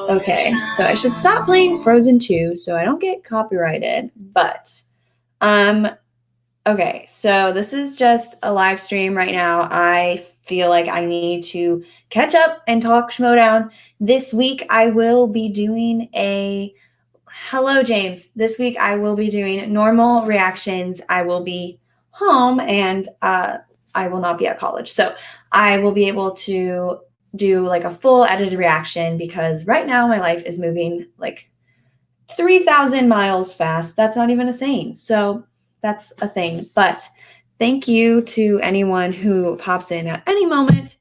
Okay, so I should stop playing Frozen 2 so I don't get copyrighted, but okay, so this is just a live stream right now. I feel like I need to catch up and talk Schmoedown. This week I will be doing hello James. This week I will be doing normal reactions. I will be home and I will not be at college. So I will be able to do like a full edited reaction because right now my life is moving like 3,000 miles fast. That's not even a saying. So that's a thing. But thank you to anyone who pops in at any moment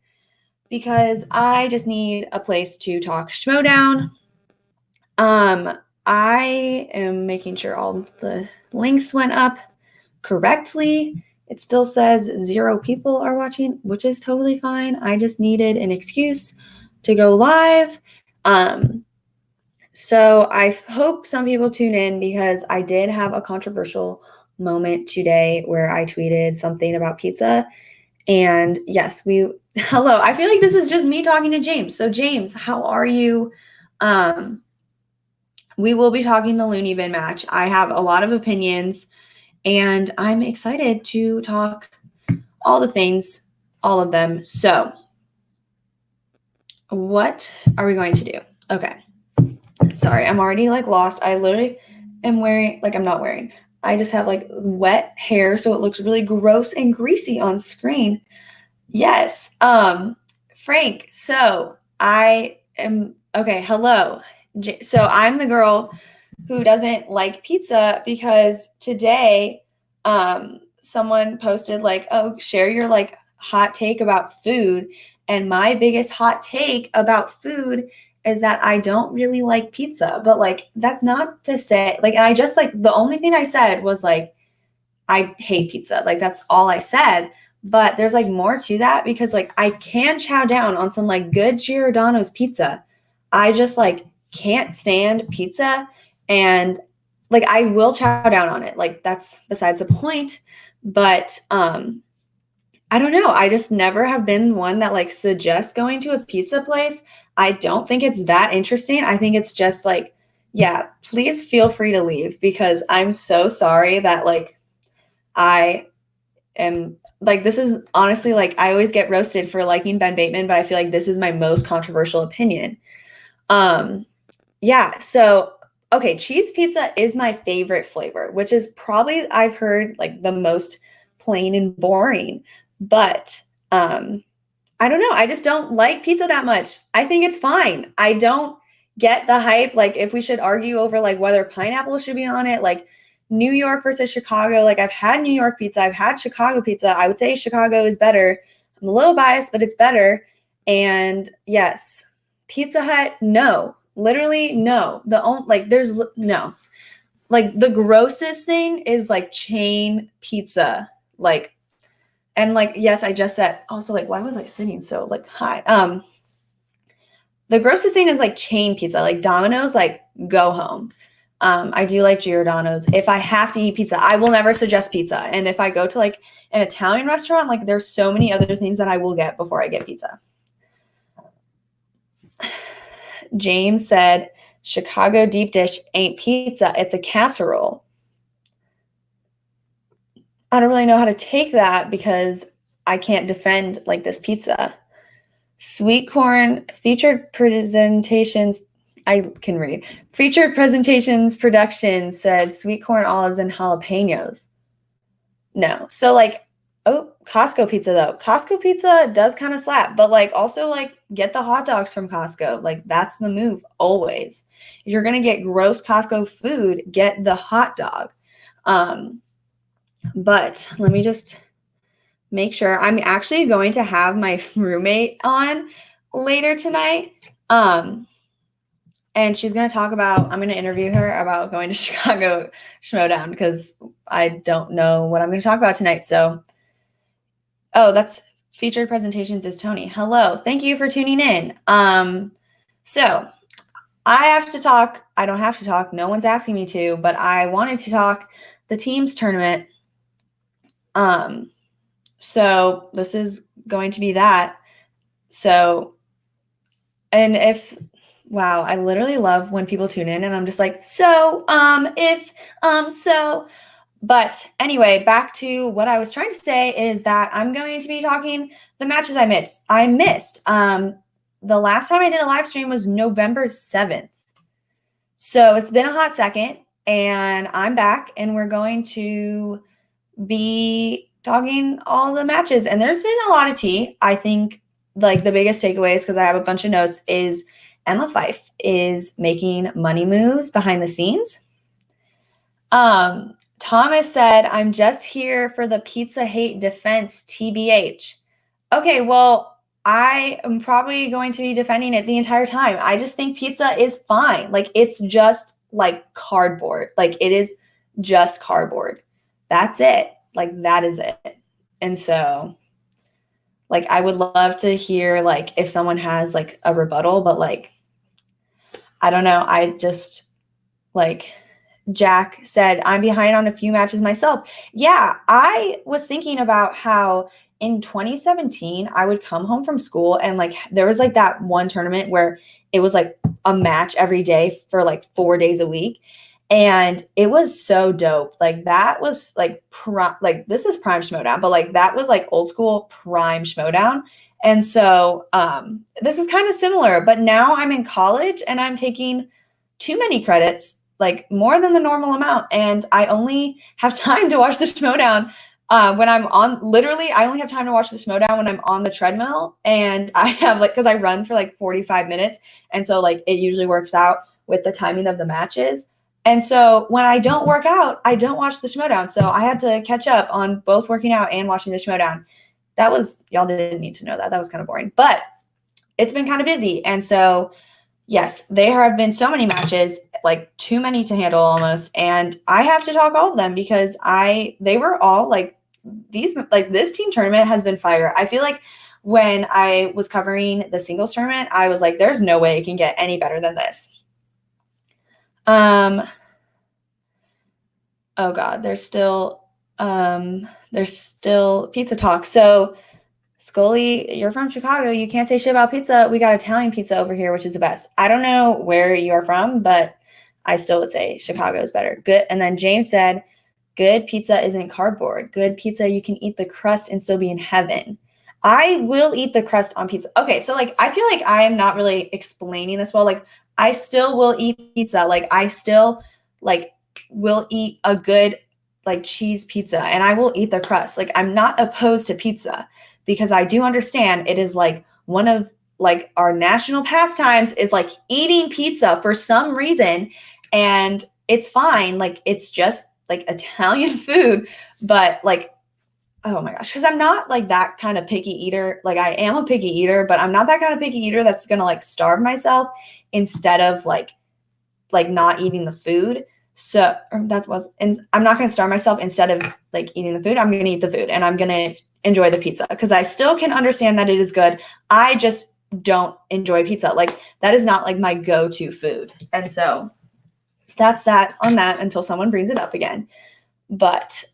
because I just need a place to talk Schmoedown. I am making sure all the links went up correctly. It still says 0 people are watching, which is totally fine. I just needed an excuse to go live. So I hope some people tune in because I did have a controversial moment today where I tweeted something about pizza. And yes, hello. I feel like this is just me talking to James. So James, how are you? We will be talking the Looney Bin match. I have a lot of opinions and I'm excited to talk all the things, all of them. So what are we going to do? Okay. Sorry, I'm already like lost. I literally am wearing, like I'm not wearing, I just have like wet hair so it looks really gross and greasy on screen. Yes. Frank, so I am, okay, hello. So I'm the girl who doesn't like pizza because today someone posted like, oh, share your like hot take about food. And my biggest hot take about food is that I don't really like pizza. But like that's not to say like I just like the only thing I said was like I hate pizza. Like that's all I said. But there's like more to that because like I can chow down on some like good Giordano's pizza. I just like can't stand pizza and like I will chow down on it. Like that's besides the point. But I don't know. I just never have been one that like suggests going to a pizza place. I don't think it's that interesting. I think it's just like, yeah, please feel free to leave because I'm so sorry that like I am like this is honestly like I always get roasted for liking Ben Bateman, but I feel like this is my most controversial opinion. Yeah, so okay, cheese pizza is my favorite flavor, which is probably I've heard like the most plain and boring. But I don't know. I just don't like pizza that much. I think it's fine. I don't get the hype. Like if we should argue over like whether pineapple should be on it, like New York versus Chicago. Like I've had New York pizza, I've had Chicago pizza. I would say Chicago is better. I'm a little biased, but it's better. And yes, Pizza Hut, no. Literally, no. There's no. Like the grossest thing is like chain pizza. Like, and like, yes, I just said also like, why was I sitting so like high? The grossest thing is like chain pizza, like Domino's, like go home. I do like Giordano's. If I have to eat pizza, I will never suggest pizza. And if I go to like an Italian restaurant, like there's so many other things that I will get before I get pizza. James said, Chicago deep dish ain't pizza, it's a casserole. I don't really know how to take that because I can't defend like this pizza. Sweet corn featured presentations. I can read. Featured presentations production said sweet corn, olives, and jalapenos. No. So like, oh, Costco pizza though. Costco pizza does kind of slap, but like also like get the hot dogs from Costco. Like that's the move always. If you're gonna get gross Costco food, get the hot dog. But let me just make sure. I'm actually going to have my roommate on later tonight. And she's going to talk about, I'm going to interview her about going to Chicago Schmoedown because I don't know what I'm going to talk about tonight. So, oh, that's featured presentations is Tony. Hello. Thank you for tuning in. So I have to talk. I don't have to talk. No one's asking me to, but I wanted to talk the teams tournament. So this is going to be that. So And wow, I literally love when people tune in and I'm just like, but anyway, back to what I was trying to say is that I'm going to be talking the matches I missed. The last time I did a live stream was November 7th. So it's been a hot second and I'm back and we're going to be talking all the matches. And there's been a lot of tea. I think like the biggest takeaways, because I have a bunch of notes, is Emma Fyfe is making money moves behind the scenes. Thomas said, I'm just here for the pizza hate defense, TBH. Okay, well, I am probably going to be defending it the entire time. I just think pizza is fine. Like, it's just like cardboard. Like, it is just cardboard. That's it. Like, that is it. And so, like, I would love to hear, like, if someone has, like, a rebuttal, but, like, I don't know. I just, like, Jack said, I'm behind on a few matches myself. Yeah, I was thinking about how in 2017, I would come home from school and like there was like that one tournament where it was like a match every day for like 4 days a week. And it was so dope. Like that was like this is prime Schmoedown, but like that was like old school prime Schmoedown. And so this is kind of similar, but now I'm in college and I'm taking too many credits, like more than the normal amount. And I only have time to watch the Schmoedown when I'm on, literally, I only have time to watch the Schmoedown when I'm on the treadmill. And I have like, because I run for like 45 minutes. And so like it usually works out with the timing of the matches. And so when I don't work out, I don't watch the Schmoedown. So I had to catch up on both working out and watching the Schmoedown. That was, y'all didn't need to know that. That was kind of boring. But it's been kind of busy. And so yes, there have been so many matches, like too many to handle almost. And I have to talk all of them because they were all like this team tournament has been fire. I feel like when I was covering the singles tournament, I was like, there's no way it can get any better than this. Oh God, there's still pizza talk. So Scully, you're from Chicago. You can't say shit about pizza. We got Italian pizza over here, which is the best. I don't know where you are from, but I still would say Chicago is better. Good. And then James said, good pizza isn't cardboard. Good pizza, you can eat the crust and still be in heaven. I will eat the crust on pizza. Okay, so like I feel like I am not really explaining this well. Like I still will eat pizza. Like I still like will eat a good like cheese pizza and I will eat the crust. Like I'm not opposed to pizza because I do understand it is like one of like our national pastimes is like eating pizza for some reason. And it's fine. Like it's just like Italian food, but like, oh my gosh, because I'm not like that kind of picky eater. Like I am a picky eater, but I'm not that kind of picky eater that's gonna like starve myself instead of like not eating the food. So and I'm not gonna starve myself instead of like eating the food. I'm gonna eat the food and I'm gonna enjoy the pizza because I still can understand that it is good. I just don't enjoy pizza. Like that is not like my go-to food. And so that's that on that until someone brings it up again. But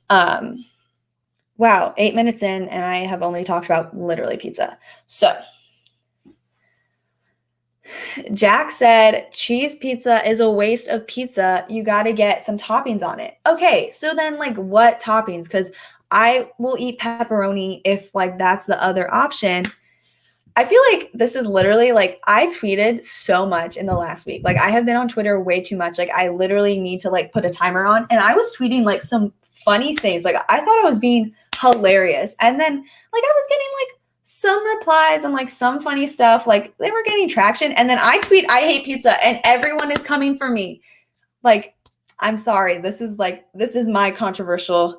wow, 8 minutes in and I have only talked about literally pizza. So Jack said cheese pizza is a waste of pizza. You got to get some toppings on it. Okay, so then like what toppings? Because I will eat pepperoni if like that's the other option. I feel like this is literally like I tweeted so much in the last week. Like I have been on Twitter way too much. Like I literally need to like put a timer on. And I was tweeting like some funny things. Like I thought I was being hilarious. And then like I was getting like some replies and like some funny stuff. Like they were getting traction. And then I tweet, I hate pizza and everyone is coming for me. Like, I'm sorry. This is my controversy.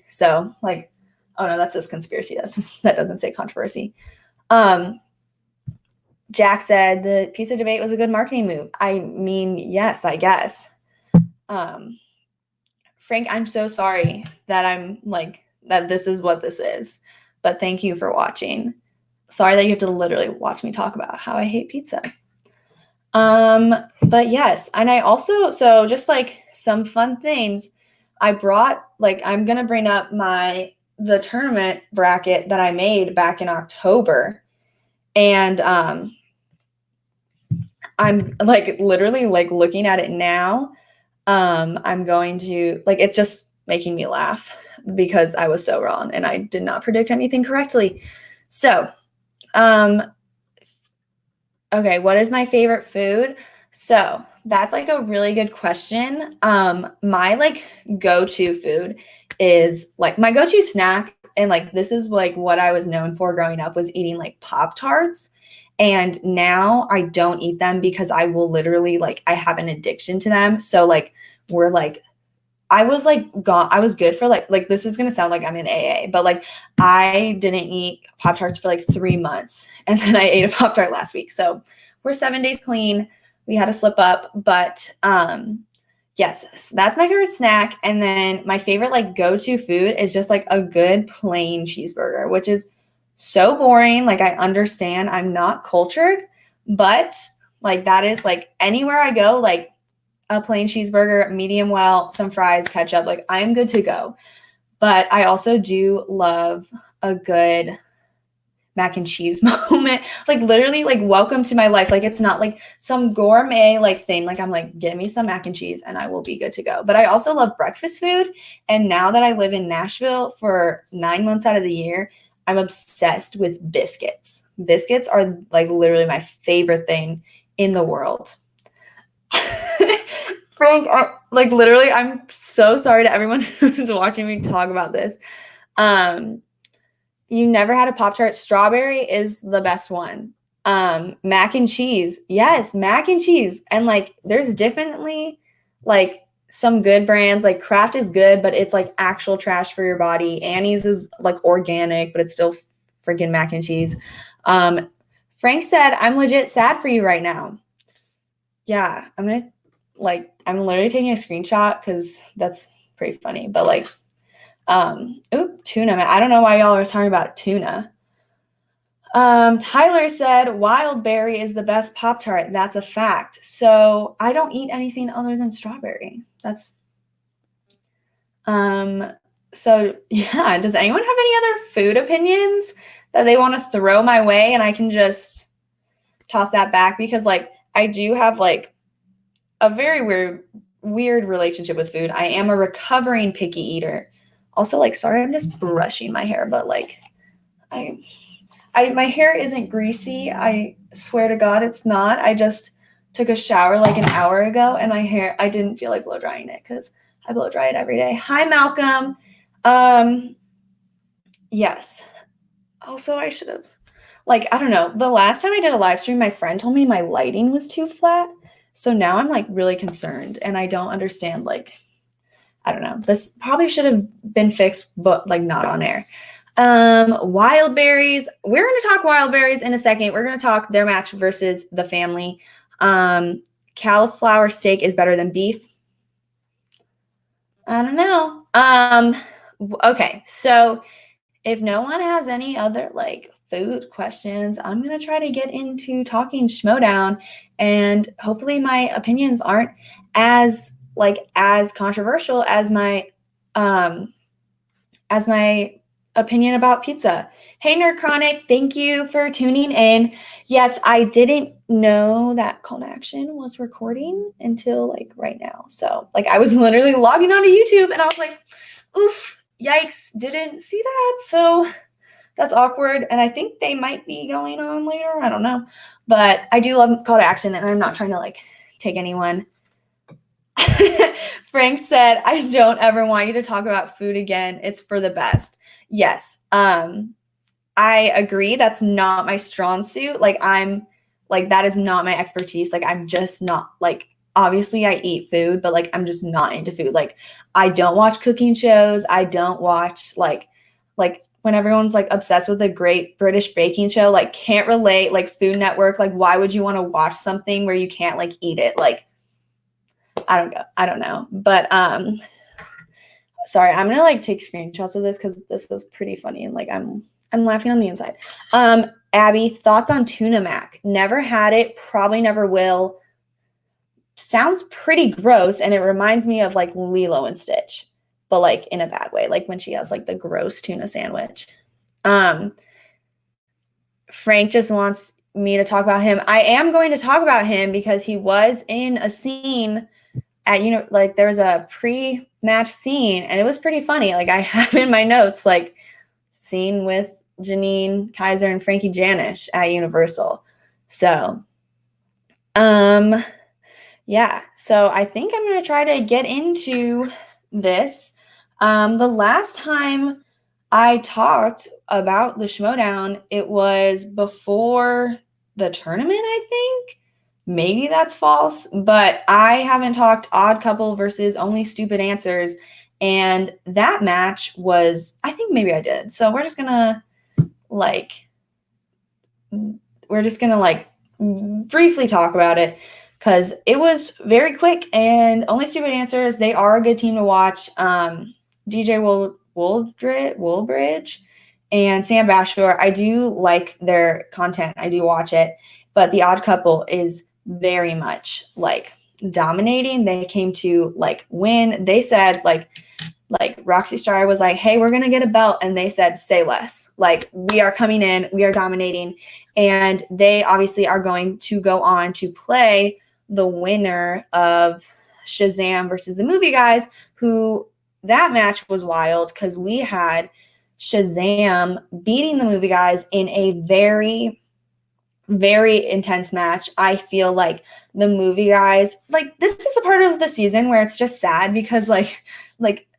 So like, oh no, that says conspiracy. That doesn't say controversy. Jack said the pizza debate was a good marketing move. I mean, yes, I guess. Frank, I'm so sorry that this is what this is, but thank you for watching. Sorry that you have to literally watch me talk about how I hate pizza. But yes, and I also, so just like some fun things, I brought, like, I'm going to bring up the tournament bracket that I made back in October. And I'm like literally like looking at it now. I'm going to like, it's just making me laugh because I was so wrong and I did not predict anything correctly. So, okay, what is my favorite food? So that's like a really good question. My like go-to food is like my go-to snack, and like this is like what I was known for growing up, was eating like Pop-Tarts. And now I don't eat them because I will literally like I have an addiction to them. So like we're like I was like gone. I was good for like this is gonna sound like I'm in AA, but like I didn't eat Pop Tarts for like 3 months, and then I ate a Pop Tart last week. So we're 7 days clean. We had to slip up, but yes, so that's my favorite snack. And then my favorite like go-to food is just like a good plain cheeseburger, which is so boring. Like I understand I'm not cultured, but like that is like anywhere I go, like a plain cheeseburger, medium well, some fries, ketchup, like I'm good to go. But I also do love a good mac and cheese moment. Like literally like welcome to my life. Like it's not like some gourmet like thing. Like I'm like, give me some mac and cheese and I will be good to go. But I also love breakfast food. And now that I live in Nashville for 9 months out of the year, I'm obsessed with biscuits. Biscuits are like literally my favorite thing in the world. Frank, like literally, I'm so sorry to everyone who's watching me talk about this. You never had a Pop-Tart. Strawberry is the best one. Mac and cheese. Yes, mac and cheese. And like there's definitely like some good brands. Like Kraft is good, but it's like actual trash for your body. Annie's is like organic, but it's still freaking mac and cheese. Frank said, I'm legit sad for you right now. Yeah, I'm literally taking a screenshot because that's pretty funny. But like, tuna. I don't know why y'all are talking about tuna. Tyler said wild berry is the best Pop-Tart. That's a fact. So I don't eat anything other than strawberry. That's so yeah. Does anyone have any other food opinions that they want to throw my way and I can just toss that back? Because like I do have like a very weird relationship with food. I am a recovering picky eater. Also, like, sorry, I'm just brushing my hair, but like, my hair isn't greasy. I swear to God, it's not. I just took a shower like an hour ago, and my hair, I didn't feel like blow drying it because I blow dry it every day. Hi, Malcolm. Yes. Also, I should have, like, I don't know. The last time I did a live stream, my friend told me my lighting was too flat. So now I'm like really concerned and I don't understand, like, I don't know. This probably should have been fixed, but like not on air. Wild berries. We're going to talk wild berries in a second. We're going to talk their match versus the family. Cauliflower steak is better than beef. I don't know. Okay. So if no one has any other like food questions, I'm going to try to get into talking Schmoedown, and hopefully my opinions aren't as controversial as my opinion about pizza. Hey Nerd Chronic, thank you for tuning in. Yes, I didn't know that call to action was recording until like right now. So like I was literally logging onto YouTube and I was like, oof, yikes, didn't see that. So that's awkward. And I think they might be going on later. I don't know. But I do love call to action and I'm not trying to like take anyone. Frank said, I don't ever want you to talk about food again. It's for the best. Yes. I agree. That's not my strong suit. Like that is not my expertise. Like I'm just not like, obviously I eat food, but like I'm just not into food. Like I don't watch cooking shows. I don't watch like when everyone's like obsessed with a Great British Baking Show, like can't relate. Like Food Network, like why would you want to watch something where you can't like eat it? Like I don't know. But sorry, I'm gonna like take screenshots of this because this is pretty funny and like I'm laughing on the inside. Abby, thoughts on tuna mac? Never had it, probably never will. Sounds pretty gross, and it reminds me of like Lilo and Stitch, but like in a bad way, like when she has like the gross tuna sandwich. Frank just wants me to talk about him. I am going to talk about him because he was in a scene at, like there's a pre-match scene and it was pretty funny. Like I have in my notes, like scene with Janine Kaiser and Frankie Janish at Universal. So, yeah. So I think I'm going to try to get into this. The last time I talked about the Schmoedown, it was before the tournament, I think. Maybe that's false, but I haven't talked Odd Couple versus Only Stupid Answers, and that match was, I think maybe I did. So we're just gonna briefly talk about it because it was very quick. And Only Stupid Answers, they are a good team to watch. DJ Woolbridge and Sam Bashor, I do like their content. I do watch it, but the Odd Couple is very much like dominating. They came to like win. They said like Roxy Star was like, hey, we're going to get a belt. And they said, say less. Like, we are coming in, we are dominating. And they obviously are going to go on to play the winner of Shazam versus the Movie Guys, who that match was wild because we had Shazam beating the Movie Guys in a very, very intense match. I feel like the Movie Guys, like, this is a part of the season where it's just sad because like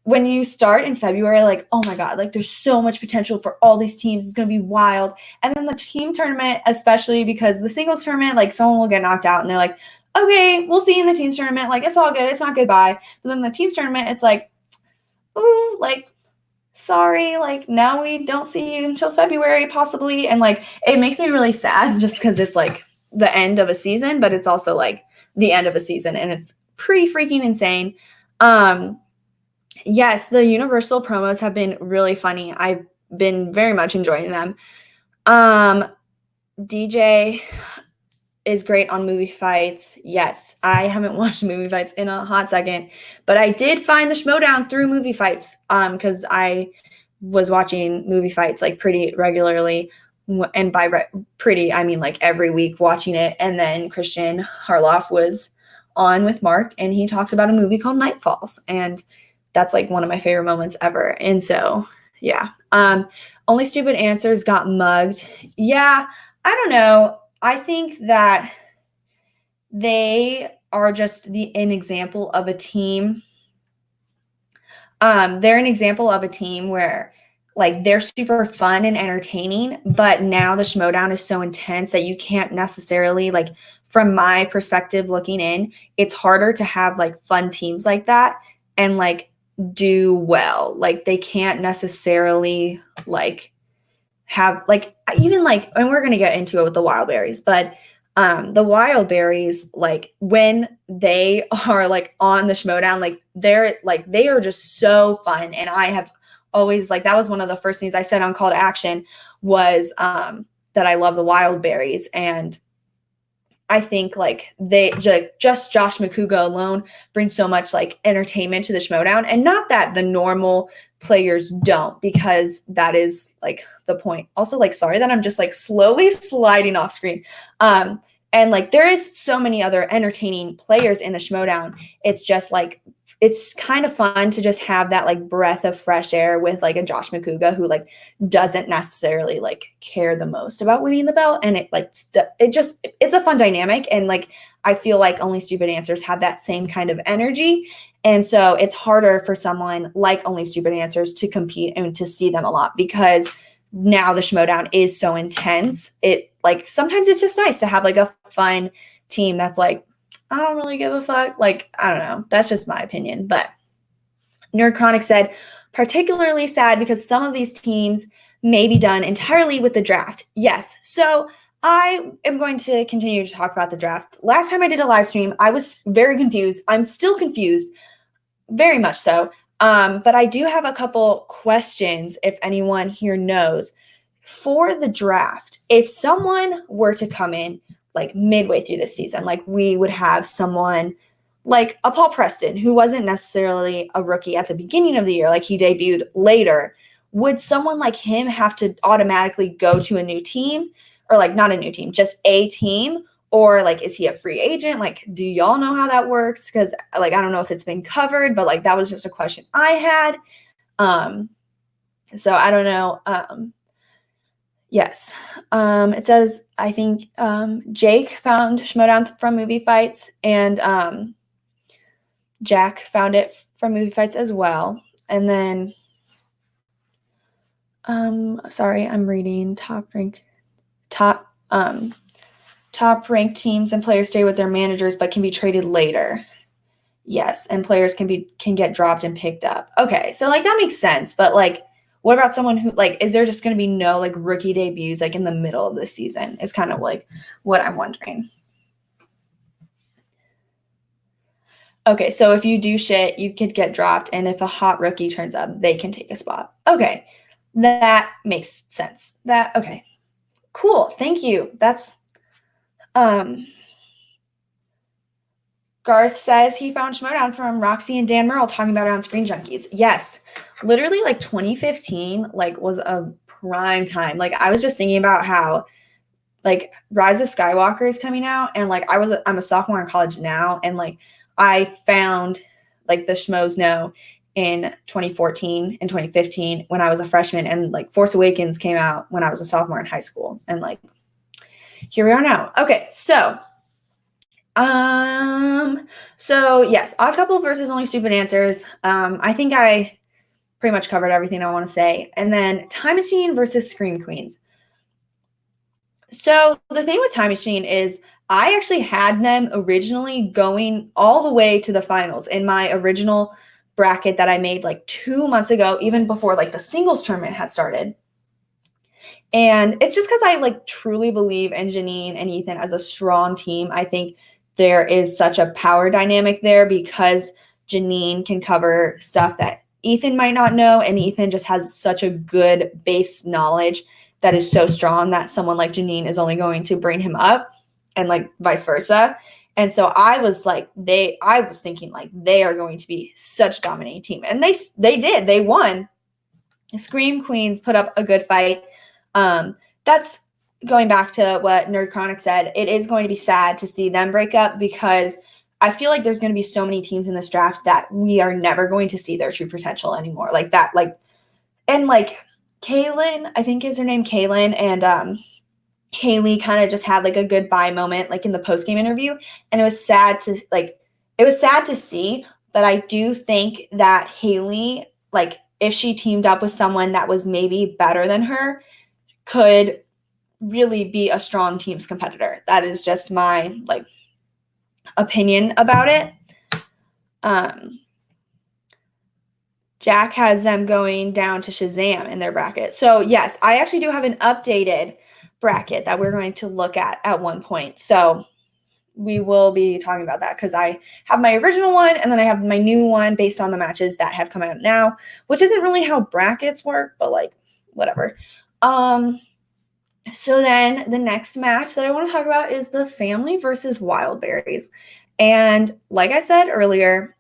when you start in February, like, oh my God, like there's so much potential for all these teams. It's going to be wild. And then the team tournament, especially because the singles tournament, like someone will get knocked out and they're like, okay, we'll see you in the teams tournament. Like, it's all good. It's not goodbye. But then the teams tournament, it's like, ooh, like, sorry, like now we don't see you until February possibly. And like, it makes me really sad just because it's like the end of a season, but it's also like the end of a season and it's pretty freaking insane. Yes, the Universal promos have been really funny. I've been very much enjoying them. DJ is great on movie fights. Yes, I haven't watched movie fights in a hot second, but I did find the Schmoedown through movie fights because I was watching movie fights like pretty regularly. And by pretty, I mean like every week watching it. And then Christian Harloff was on with Mark and he talked about a movie called Night Falls. And that's like one of my favorite moments ever. And so, yeah. Only Stupid Answers got mugged. Yeah, I don't know. I think that they are just an example of a team. They're an example of a team where like they're super fun and entertaining, but now the Schmoedown is so intense that you can't necessarily, like, from my perspective looking in, it's harder to have like fun teams like that and like do well. Like they can't necessarily like have like even like, and we're going to get into it with the Wildberries, but the Wildberries, like when they are like on the Schmoedown, like they are just so fun. And I have always like, that was one of the first things I said on Call to Action was that I love the Wildberries. And I think like they just Josh McCouga alone brings so much like entertainment to the Schmoedown, and not that the normal players don't, because that is like the point. Also, like, sorry that I'm just like slowly sliding off screen. And like there is so many other entertaining players in the Schmoedown. It's just like it's kind of fun to just have that like breath of fresh air with like a Josh McCouga who like doesn't necessarily like care the most about winning the belt. And it like, it's a fun dynamic. And like, I feel like Only Stupid Answers have that same kind of energy. And so it's harder for someone like Only Stupid Answers to compete and to see them a lot because now the Schmoedown is so intense. It like, sometimes it's just nice to have like a fun team that's like, I don't really give a fuck. Like, I don't know. That's just my opinion. But Nerd Chronic said, particularly sad because some of these teams may be done entirely with the draft. Yes. So I am going to continue to talk about the draft. Last time I did a live stream, I was very confused. I'm still confused, very much so. But I do have a couple questions if anyone here knows. For the draft, if someone were to come in like midway through this season, like we would have someone like a Paul Preston, who wasn't necessarily a rookie at the beginning of the year, like he debuted later. Would someone like him have to automatically go to a new team? or like not a new team, just a team? Or like, is he a free agent? Like, do y'all know how that works? Because like, I don't know if it's been covered, but like, that was just a question I had. So I don't know. Yes. It says, I think Jake found Schmoedown from movie fights, and Jack found it from movie fights as well. And then, sorry, I'm reading top ranked teams and players stay with their managers but can be traded later. Yes, and players can get dropped and picked up. Okay, so like that makes sense, but like what about someone who like is there just going to be no like rookie debuts like in the middle of the season? Is kind of like what I'm wondering. Okay, so if you do shit, you could get dropped, and if a hot rookie turns up, they can take a spot. Okay, that makes sense. Okay, cool. Thank you. That's Garth says he found Schmoedown from Roxy and Dan Merle talking about it on Screen Junkies. Yes, literally like 2015 like was a prime time. Like I was just thinking about how like Rise of Skywalker is coming out, and like I'm a sophomore in college now, and like I found like the Schmoes Know in 2014 and 2015 when I was a freshman, and like Force Awakens came out when I was a sophomore in high school, and like here we are now. Okay, so yes, Odd Couple versus Only Stupid Answers. I think I pretty much covered everything I want to say. And then Time Machine versus Scream Queens. So the thing with Time Machine is I actually had them originally going all the way to the finals in my original bracket that I made like 2 months ago, even before like the singles tournament had started. And it's just because I like truly believe in Janine and Ethan as a strong team. I think there is such a power dynamic there because Janine can cover stuff that Ethan might not know, and Ethan just has such a good base knowledge that is so strong that someone like Janine is only going to bring him up, and like vice versa. And so I was thinking like they are going to be such a dominating team, and they did. They won. Scream Queens put up a good fight. That's going back to what Nerd Chronic said. It is going to be sad to see them break up because I feel like there's going to be so many teams in this draft that we are never going to see their true potential anymore. Like that, and like Kaylin, I think is her name, Kaylin, and Haley kind of just had like a goodbye moment, like in the post-game interview. And it was sad to see, but I do think that Haley, like if she teamed up with someone that was maybe better than her, could really be a strong team's competitor. That is just my like opinion about it. Jack has them going down to Shazam in their bracket. So yes, I actually do have an updated bracket that we're going to look at one point. So we will be talking about that because I have my original one and then I have my new one based on the matches that have come out now, which isn't really how brackets work, but like whatever. So then the next match that I want to talk about is the Family versus Wildberries. And like I said earlier,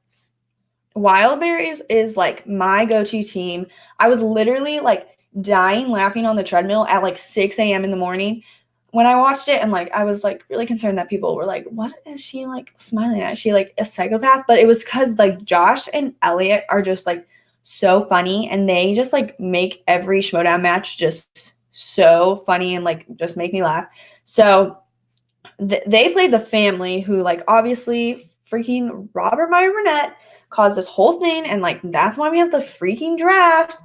Wildberries is like my go-to team. I was literally like dying laughing on the treadmill at like 6 a.m. in the morning when I watched it. And like, I was like really concerned that people were like, what is she like smiling at? Is she like a psychopath? But it was because like Josh and Elliot are just like so funny, and they just like make every Schmoedown match just so funny and like just make me laugh. So they played the Family, who like obviously freaking Robert Meyer Burnett caused this whole thing, and like that's why we have the freaking draft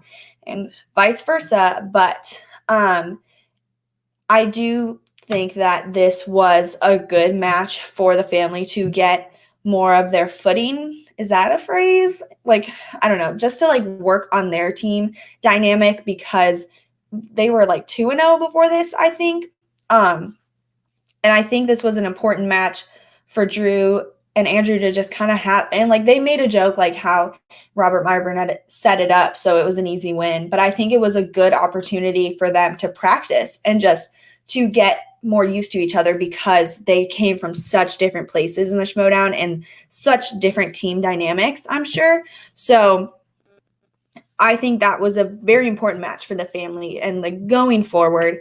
and vice versa. But I do think that this was a good match for the Family to get more of their footing. Is that a phrase? Like, I don't know, just to like work on their team dynamic, because they were like 2-0 before this, I think. And I think this was an important match for Drew and Andrew to just kind of have, and like they made a joke like how Robert Meyer Burnett set it up so it was an easy win. But I think it was a good opportunity for them to practice and just to get more used to each other, because they came from such different places in the Schmoedown and such different team dynamics, I'm sure. So I think that was a very important match for the Family, and like going forward,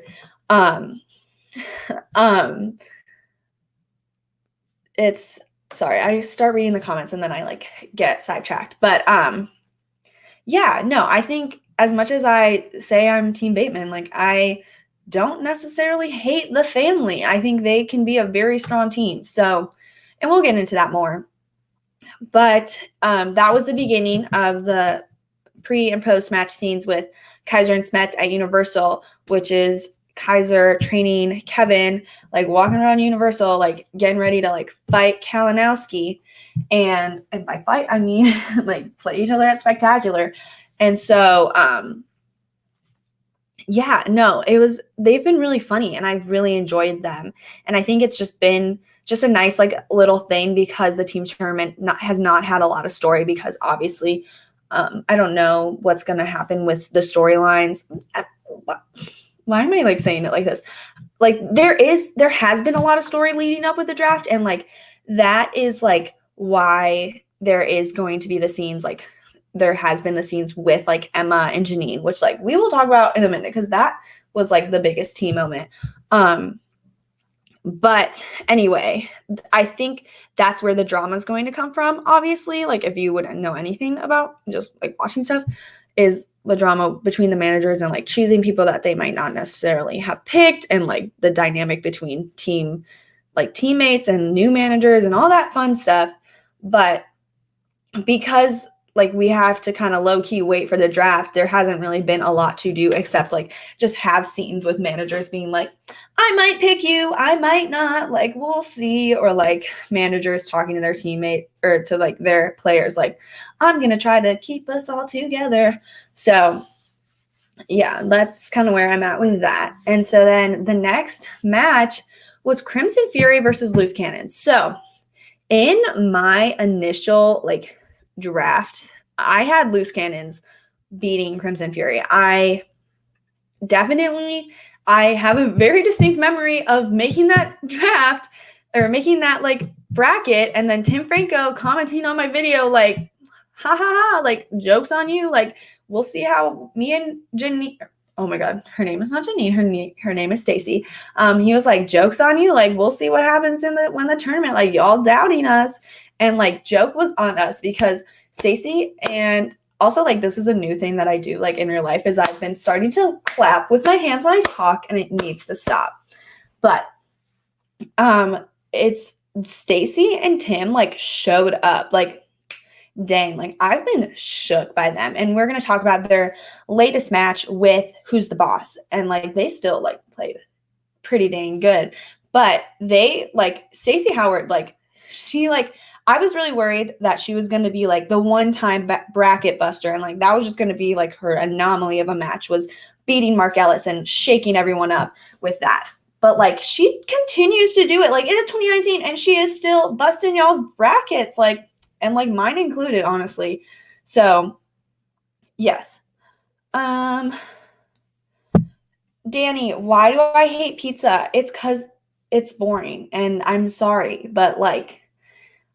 It's sorry, I start reading the comments and then I like get sidetracked. But yeah, no, I think as much as I say I'm Team Bateman, like I don't necessarily hate the family. I think they can be a very strong team. So, and we'll get into that more. But that was the beginning of the pre and post match scenes with Kaiser and Smets at Universal, which is Kaiser training Kevin, like walking around Universal, like getting ready to like fight Kalinowski. And by fight, I mean like play each other at Spectacular. And so, yeah, no, they've been really funny and I've really enjoyed them. And I think it's just been just a nice like little thing because the team tournament has not had a lot of story because obviously I don't know what's going to happen with the storylines. Why am I like saying it like this? Like there has been a lot of story leading up with the draft and like that is like why there is going to be the scenes like there has been the scenes with like Emma and Janine, which like we will talk about in a minute because that was like the biggest tea moment. But anyway, I think that's where the drama is going to come from. Obviously, like if you wouldn't know anything about just like watching stuff, is the drama between the managers and like choosing people that they might not necessarily have picked, and like the dynamic between teammates and new managers and all that fun stuff. But because like we have to kind of low-key wait for the draft, there hasn't really been a lot to do except like just have scenes with managers being like, I might pick you, I might not, like we'll see, or like managers talking to their teammate or to like their players like, I'm gonna try to keep us all together. So yeah, that's kind of where I'm at with that. And so then the next match was Crimson Fury versus Loose Cannons. So in my initial like draft, I had Loose Cannons beating Crimson Fury. I have a very distinct memory of making that draft or making that like bracket and then Tim Franco commenting on my video like, ha ha ha, like jokes on you. Like we'll see how me and Janine, oh my God, her name is not Janine, her name is Stacy. He was like, jokes on you. Like we'll see what happens when the tournament, like y'all doubting us. And like joke was on us because Stacy, and also like this is a new thing that I do like in real life, is I've been starting to clap with my hands when I talk and it needs to stop. But it's Stacy and Tim like showed up like, dang, like I've been shook by them. And we're going to talk about their latest match with Who's the Boss. And like they still like played pretty dang good. But they like Stacey Howard, like she like, I was really worried that she was going to be like the one-time bracket buster. And like that was just going to be like her anomaly of a match, was beating Mark Ellis and shaking everyone up with that. But like she continues to do it. Like it is 2019 and she is still busting y'all's brackets. Like, and like mine included, honestly. So yes. Danny, why do I hate pizza? It's because it's boring and I'm sorry, but like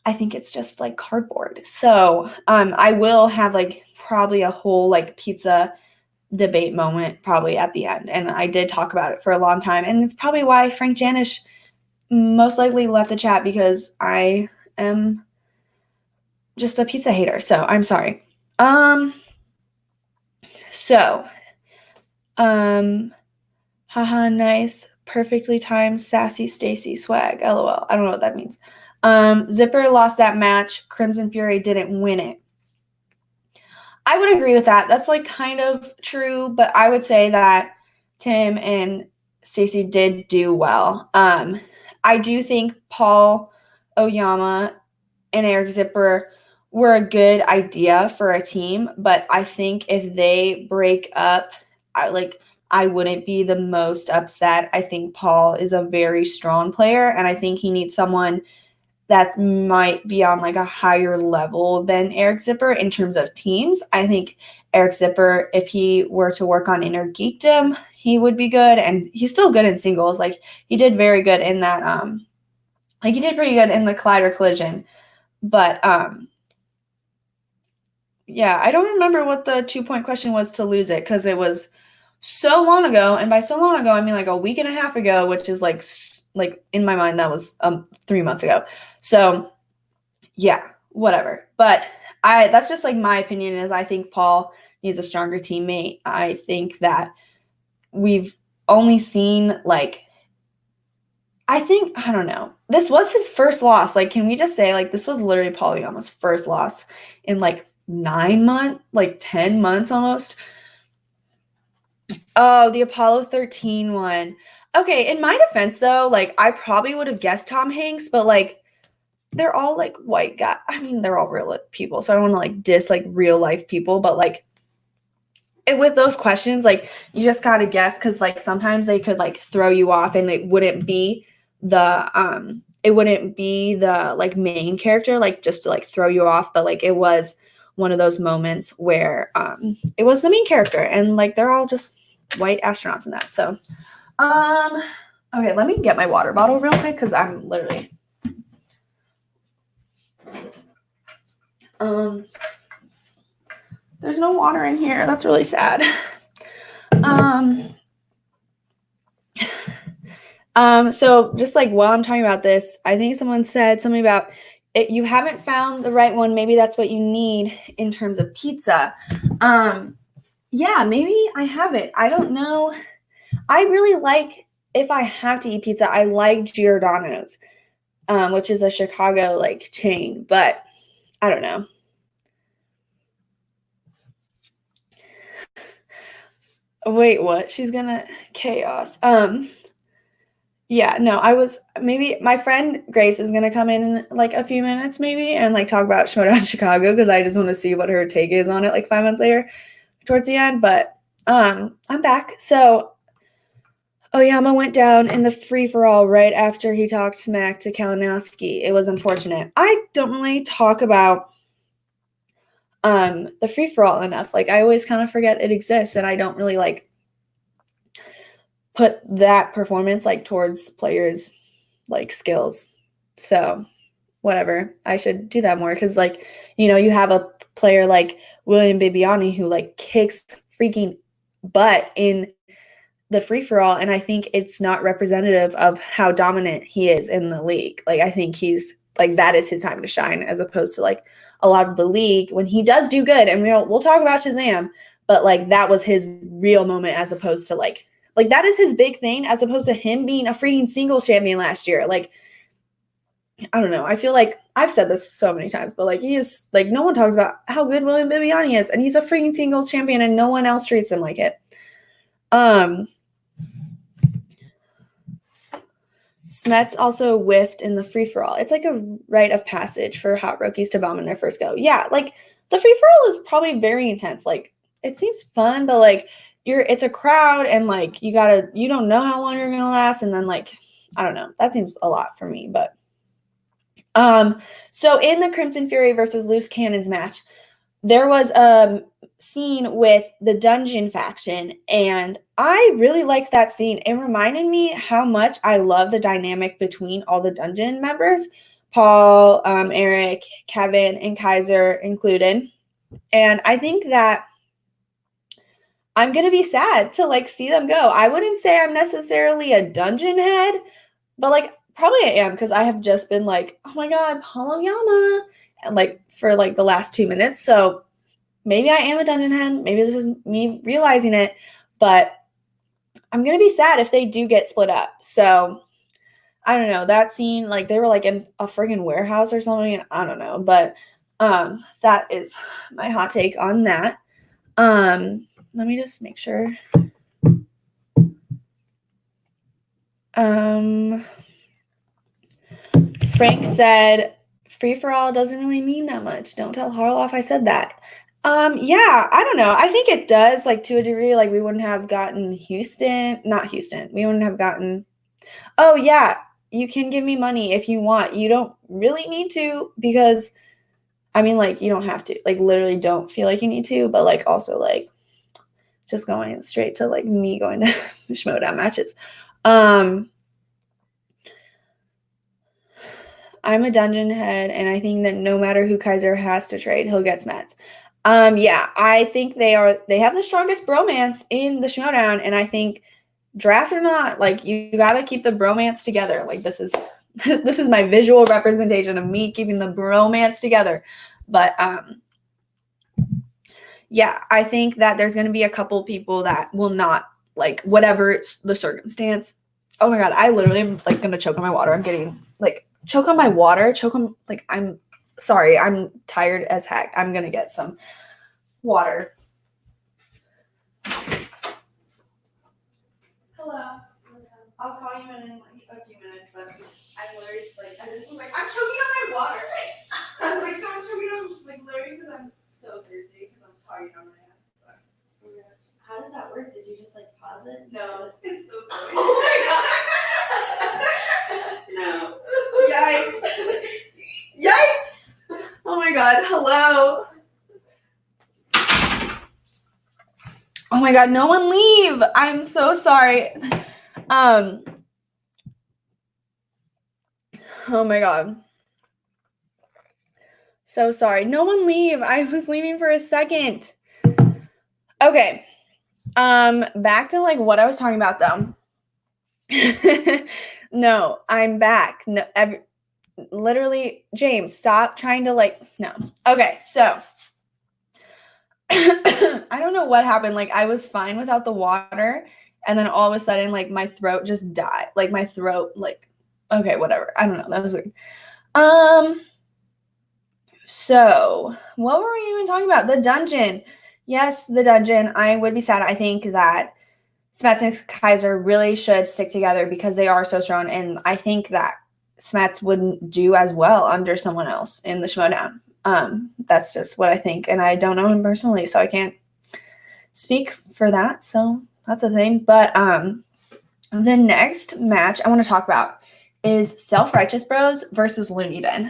I think it's just like cardboard. So I will have like probably a whole like pizza debate moment probably at the end. And I did talk about it for a long time. And it's probably why Frank Janish most likely left the chat, because I am just a pizza hater. So I'm sorry. Haha, nice, perfectly timed, sassy Stacy swag. LOL. I don't know what that means. Zipper lost that match. Crimson Fury didn't win it. I would agree with that. That's like kind of true, but I would say that Tim and Stacy did do well. I do think Paul Oyama and Eric Zipper were a good idea for a team, but I think if they break up, I wouldn't be the most upset. I think Paul is a very strong player, and I think he needs someone that might be on like a higher level than Eric Zipper in terms of teams. I think Eric Zipper, if he were to work on inner geekdom, he would be good, and he's still good in singles. Like he did very good in that. Like he did pretty good in the Collider Collision, but yeah, I don't remember what the 2-point question was to lose it, because it was so long ago, and by so long ago, I mean like a week and a half ago, which is like in my mind, that was 3 months ago. So yeah, whatever. But that's just like my opinion is I think Paul needs a stronger teammate. I think that we've only seen like, I don't know. This was his first loss. Like, can we just say like this was literally Paul Yama's first loss in like 9 months, like 10 months almost. Oh, the Apollo 13 one. Okay, in my defense though, like I probably would have guessed Tom Hanks, but like they're all like white guy. I mean, they're all real people, so I don't want to like diss like real life people, but like with those questions, like you just gotta guess because like sometimes they could like throw you off and it wouldn't be the like main character, like just to like throw you off, but like it was one of those moments where it was the main character and like they're all just white astronauts in that. So okay, let me get my water bottle real quick because I'm literally there's no water in here. That's really sad. So just like while I'm talking about this, I think someone said something about it, you haven't found the right one. Maybe that's what you need in terms of pizza. Yeah, maybe I haven't. I don't know. I really like, if I have to eat pizza, I like Giordano's, which is a Chicago like chain, but I don't know. Wait, what? She's gonna chaos. Yeah, no, maybe my friend Grace is gonna come in like a few minutes maybe and like talk about Schmoedown Chicago because I just want to see what her take is on it like 5 months later towards the end. But I'm back. So Oyama went down in the free-for-all right after he talked smack to Kalinowski. It was unfortunate. I don't really talk about the free-for-all enough. Like I always kind of forget it exists and I don't really like put that performance like towards players like skills. So whatever, I should do that more because like, you know, you have a player like William Bibiani who like kicks freaking butt in the free-for-all, and I think it's not representative of how dominant he is in the league. Like I think he's like that is his time to shine as opposed to like a lot of the league when he does do good, and we'll talk about Shazam, but like that was his real moment as opposed to like that is his big thing as opposed to him being a freaking singles champion last year. Like I don't know. I feel like I've said this so many times, but like he is like no one talks about how good William Bibiani is, and he's a freaking singles champion, and no one else treats him like it. Smets also whiffed in the free-for-all. It's like a rite of passage for hot rookies to bomb in their first go. Yeah, like the free-for-all is probably very intense. Like it seems fun, but like it's a crowd and like you don't know how long you're gonna last, and then like I don't know. That seems a lot for me, but so in the Crimson Fury versus Loose Cannons match, there was a scene with the Dungeon faction, and I really liked that scene. It reminded me how much I love the dynamic between all the Dungeon members, Paul, Eric, Kevin, and Kaiser included. And I think that I'm going to be sad to like see them go. I wouldn't say I'm necessarily a Dungeon head, but like probably I am because I have just been like, oh my God, Paul Yama, and like for like the last 2 minutes. So maybe I am a Dungeon head. Maybe this is me realizing it, but I'm going to be sad if they do get split up. So I don't know. That scene, like they were like in a friggin' warehouse or something. And I don't know, but that is my hot take on that. Let me just make sure. Frank said, free for all doesn't really mean that much. Don't tell Harloff I said that. Yeah, I don't know. I think it does, like to a degree, like we wouldn't have gotten not Houston. We wouldn't have gotten, oh yeah, you can give me money if you want. You don't really need to because, I mean, like you don't have to, like literally don't feel like you need to, but like also like just going straight to like me going to Schmoedown matches. I'm a Dungeon head, and I think that no matter who Kaiser has to trade, he'll get Smets. Yeah, I think they have the strongest bromance in the Schmoedown, and I think draft or not, like you gotta keep the bromance together. Like this is this is my visual representation of me keeping the bromance together. But yeah, I think that there's gonna be a couple people that will not, like, whatever it's the circumstance. Oh my god, I literally am like gonna choke on my water. I'm getting like choke on my water, choke on like I'm sorry, I'm tired as heck. I'm gonna get some water. Hello. I'll call you in like a few minutes, but I literally like I just was like I'm choking on my water. I was like, no, I'm choking on like literally because I'm so thirsty because I'm tired on my ass. But, oh my gosh. How does that work? Did you just like pause it? No, it's so funny. Oh my god. No. Yikes. Yikes. Oh my god. Hello. Oh my god, no one leave. I'm so sorry. Oh my god. So sorry. No one leave. I was leaving for a second. Okay. Back to like what I was talking about though. No, I'm back. No, literally, James, stop trying to like no. Okay, so I don't know what happened. Like I was fine without the water, and then all of a sudden, like my throat just died. Like my throat, like okay, whatever. I don't know. That was weird. So what were we even talking about? The dungeon. Yes, the dungeon. I would be sad. I think that Smets and Kaiser really should stick together because they are so strong, and I think that Smets wouldn't do as well under someone else in the Schmoedown. That's just what I think, and I don't know him personally, so I can't speak for that. So that's a thing. But the next match I want to talk about is Self-Righteous Bros versus Looney Bin.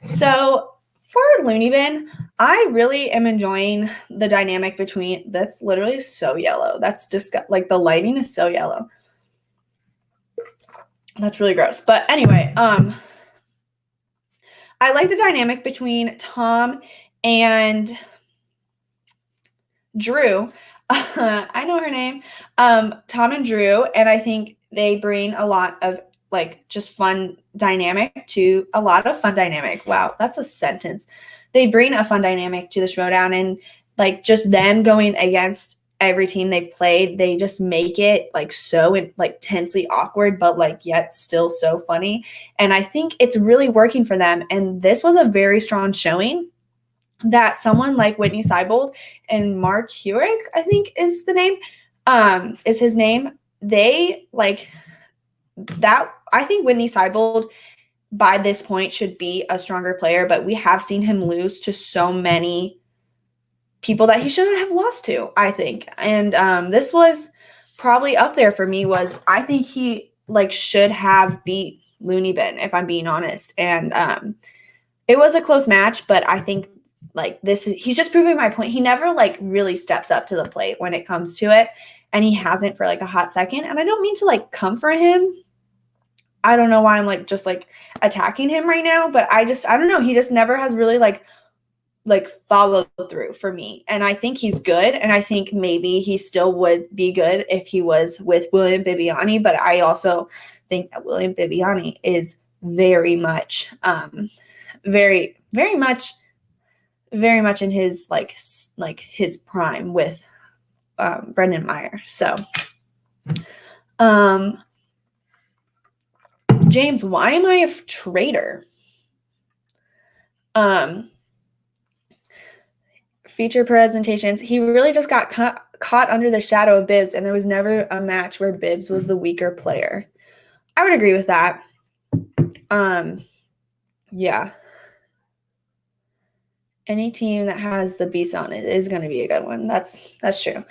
So for Looney Bin, I really am enjoying the dynamic between. That's literally so yellow. That's like the lighting is so yellow. That's really gross. But anyway, I like the dynamic between Tom and Drew. I know her name. Tom and Drew, and I think they bring a lot of like just fun dynamic to a lot of fun dynamic. Wow, that's a sentence. They bring a fun dynamic to the Schmoedown, and like just them going against every team they've played, they just make it like so like tensely awkward, but like yet still so funny. And I think it's really working for them. And this was a very strong showing that someone like Whitney Seibold and Mark Hewitt, I think is the name, is his name. They like that. I think Whitney Seibold by this point should be a stronger player, but we have seen him lose to so many people that he shouldn't have lost to, I think. And this was probably up there for me. Was I think he like should have beat Looney Bin, if I'm being honest. And it was a close match, but I think like he's just proving my point. He never like really steps up to the plate when it comes to it, and he hasn't for like a hot second. And I don't mean to like come for him. I don't know why I'm like just like attacking him right now, but I don't know. He just never has really like follow through for me. And I think he's good. And I think maybe he still would be good if he was with William Bibiani. But I also think that William Bibiani is very much, very much in his like his prime with Brendan Meyer. So, James, why am I a traitor? Feature presentations. He really just got caught under the shadow of Bibbs, and there was never a match where Bibbs was the weaker player. I would agree with that. Yeah. Any team that has the beast on it is going to be a good one. That's true.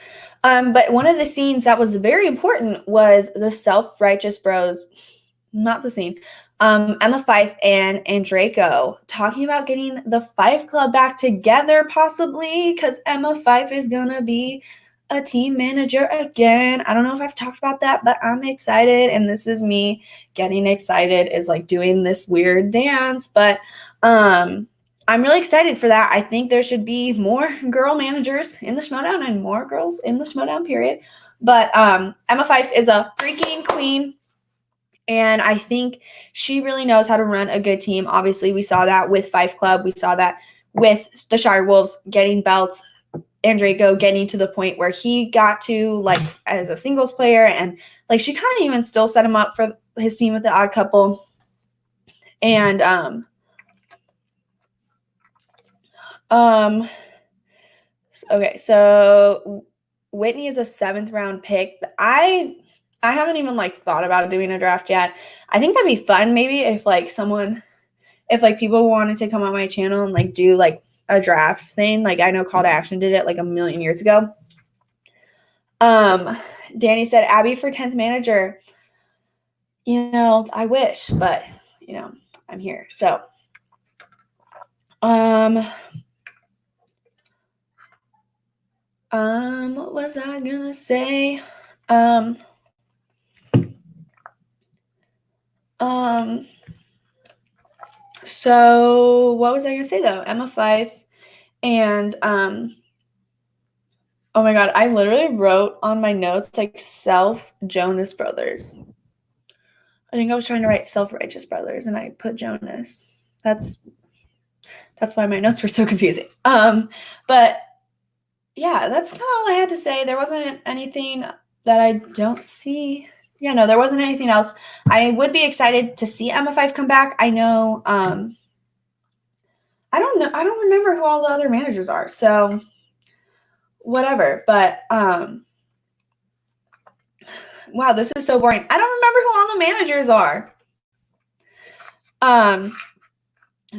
But one of the scenes that was very important was the Self-Righteous Bros. Not the scene. Emma Fyfe and Draco talking about getting the Fyfe Club back together, possibly, because Emma Fyfe is gonna be a team manager again. I don't know if I've talked about that, but I'm excited, and this is me getting excited, is like doing this weird dance. But I'm really excited for that. I think there should be more girl managers in the Schmoedown and more girls in the Schmoedown period. But Emma Fife is a freaking queen. And I think she really knows how to run a good team. Obviously, we saw that with Fife Club. We saw that with the Shirewolves getting belts, and Draco getting to the point where he got to, like, as a singles player. And, like, she kind of even still set him up for his team with the Odd Couple. And, okay, so Whitney is a 7th round pick. I haven't even like thought about doing a draft yet. I think that'd be fun maybe if like people wanted to come on my channel and like do like a draft thing. Like I know Call to Action did it like a million years ago. Danny said Abby for 10th manager. You know, I wish, but you know, I'm here. So what was I gonna say? So what was I gonna say though? Emma Fife and oh my god, I literally wrote on my notes like self Jonas Brothers. I think I was trying to write self-righteous brothers and I put Jonas. That's why my notes were so confusing. But yeah, that's kind of all I had to say. There wasn't anything that I don't see. Yeah, no, there wasn't anything else. I would be excited to see Emma Fife come back. I know, I don't know. I don't remember who all the other managers are. So whatever. But wow, this is so boring. I don't remember who all the managers are.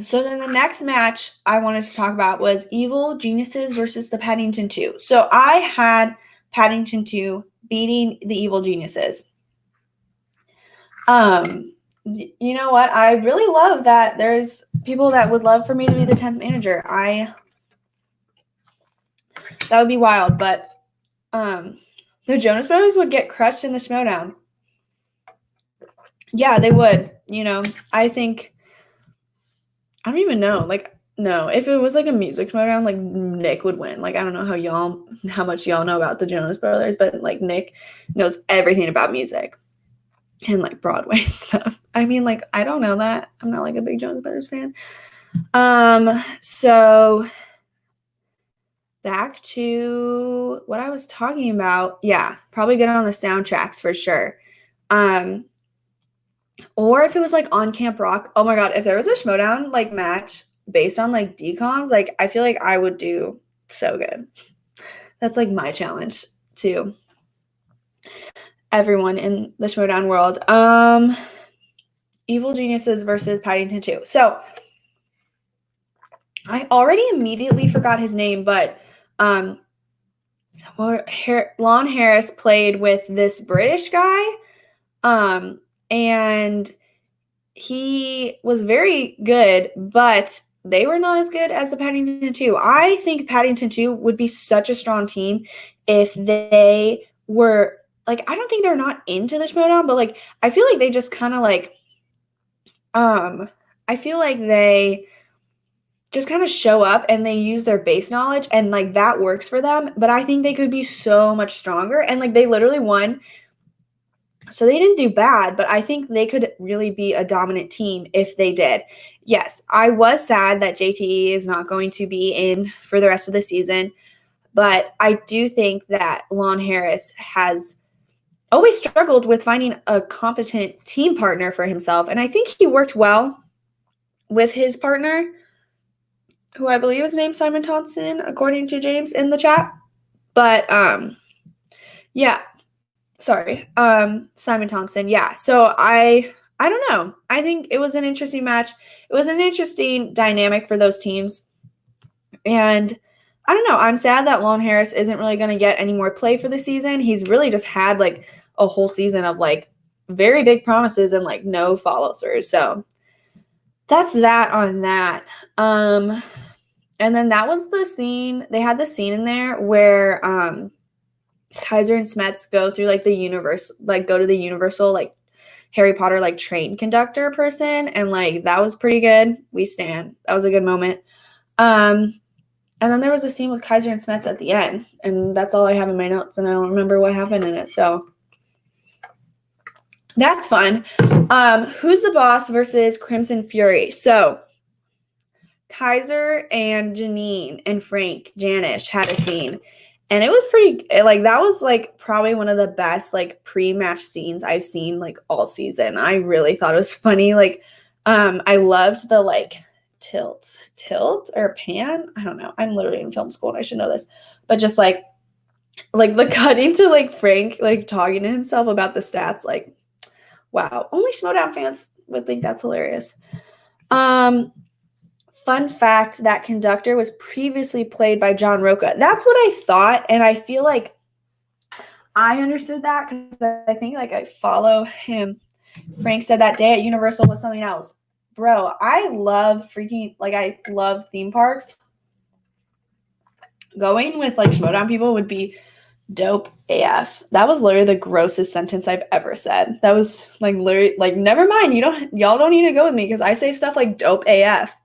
So then the next match I wanted to talk about was Evil Geniuses versus the Paddington 2. So I had Paddington 2 beating the Evil Geniuses. You know what? I really love that there's people that would love for me to be the 10th manager. That would be wild, but the Jonas Brothers would get crushed in the Schmoedown. Yeah, they would. You know, I don't even know. Like, no, if it was like a music Schmoedown, like Nick would win. Like, I don't know how much y'all know about the Jonas Brothers, but like Nick knows everything about music and like Broadway stuff. I mean, like, I don't know that. I'm not like a big Jonas Brothers fan. So back to what I was talking about. Yeah, probably get on the soundtracks for sure. Or if it was like on Camp Rock, oh my god, if there was a Schmoedown like match based on like DComs, like I feel like I would do so good. That's like my challenge to everyone in the Schmoedown world. Evil Geniuses versus Paddington 2. So I already immediately forgot his name, but Lon Harris played with this British guy. And he was very good, but they were not as good as the Paddington 2. I think Paddington 2 would be such a strong team if they were, like, I don't think they're not into the Schmoedown, but, like, I feel like they just kind of, like, I feel like they just kind of show up and they use their base knowledge and, like, that works for them, but I think they could be so much stronger, and, like, they literally won. So they didn't do bad, but I think they could really be a dominant team if they did. Yes, I was sad that JTE is not going to be in for the rest of the season, but I do think that Lon Harris has always struggled with finding a competent team partner for himself, and I think he worked well with his partner, who I believe is named Simon Thompson, according to James in the chat. But yeah. Sorry, Simon Thompson. Yeah. So I don't know. I think it was an interesting match. It was an interesting dynamic for those teams. And I don't know. I'm sad that Lon Harris isn't really going to get any more play for the season. He's really just had like a whole season of like very big promises and like no follow through. So that's that on that. And then that was the scene. They had the scene in there where Kaiser and Smets go through like the universe, like go to the Universal like Harry Potter like train conductor person, and like that was pretty good. We stand. That was a good moment. And then there was a scene with Kaiser and Smets at the end, and that's all I have in my notes, and I don't remember what happened in it. So that's fun. Who's the Boss versus Crimson Fury? So Kaiser and Janine and Frank Janish had a scene, and it was pretty like that was like probably one of the best like pre-match scenes I've seen like all season. I really thought it was funny. Like I loved the like tilt or pan. I don't know. I'm literally in film school and I should know this. But just like the cutting to like Frank like talking to himself about the stats, like wow. Only Schmoedown fans would think that's hilarious. Fun fact, that conductor was previously played by John Roca. That's what I thought, and I feel like I understood that because I think like I follow him. Frank said that day at Universal was something else. Bro, I love I love theme parks. Going with like Schmoedown people would be dope AF. That was literally the grossest sentence I've ever said. That was like literally like never mind. Y'all don't need to go with me because I say stuff like dope AF.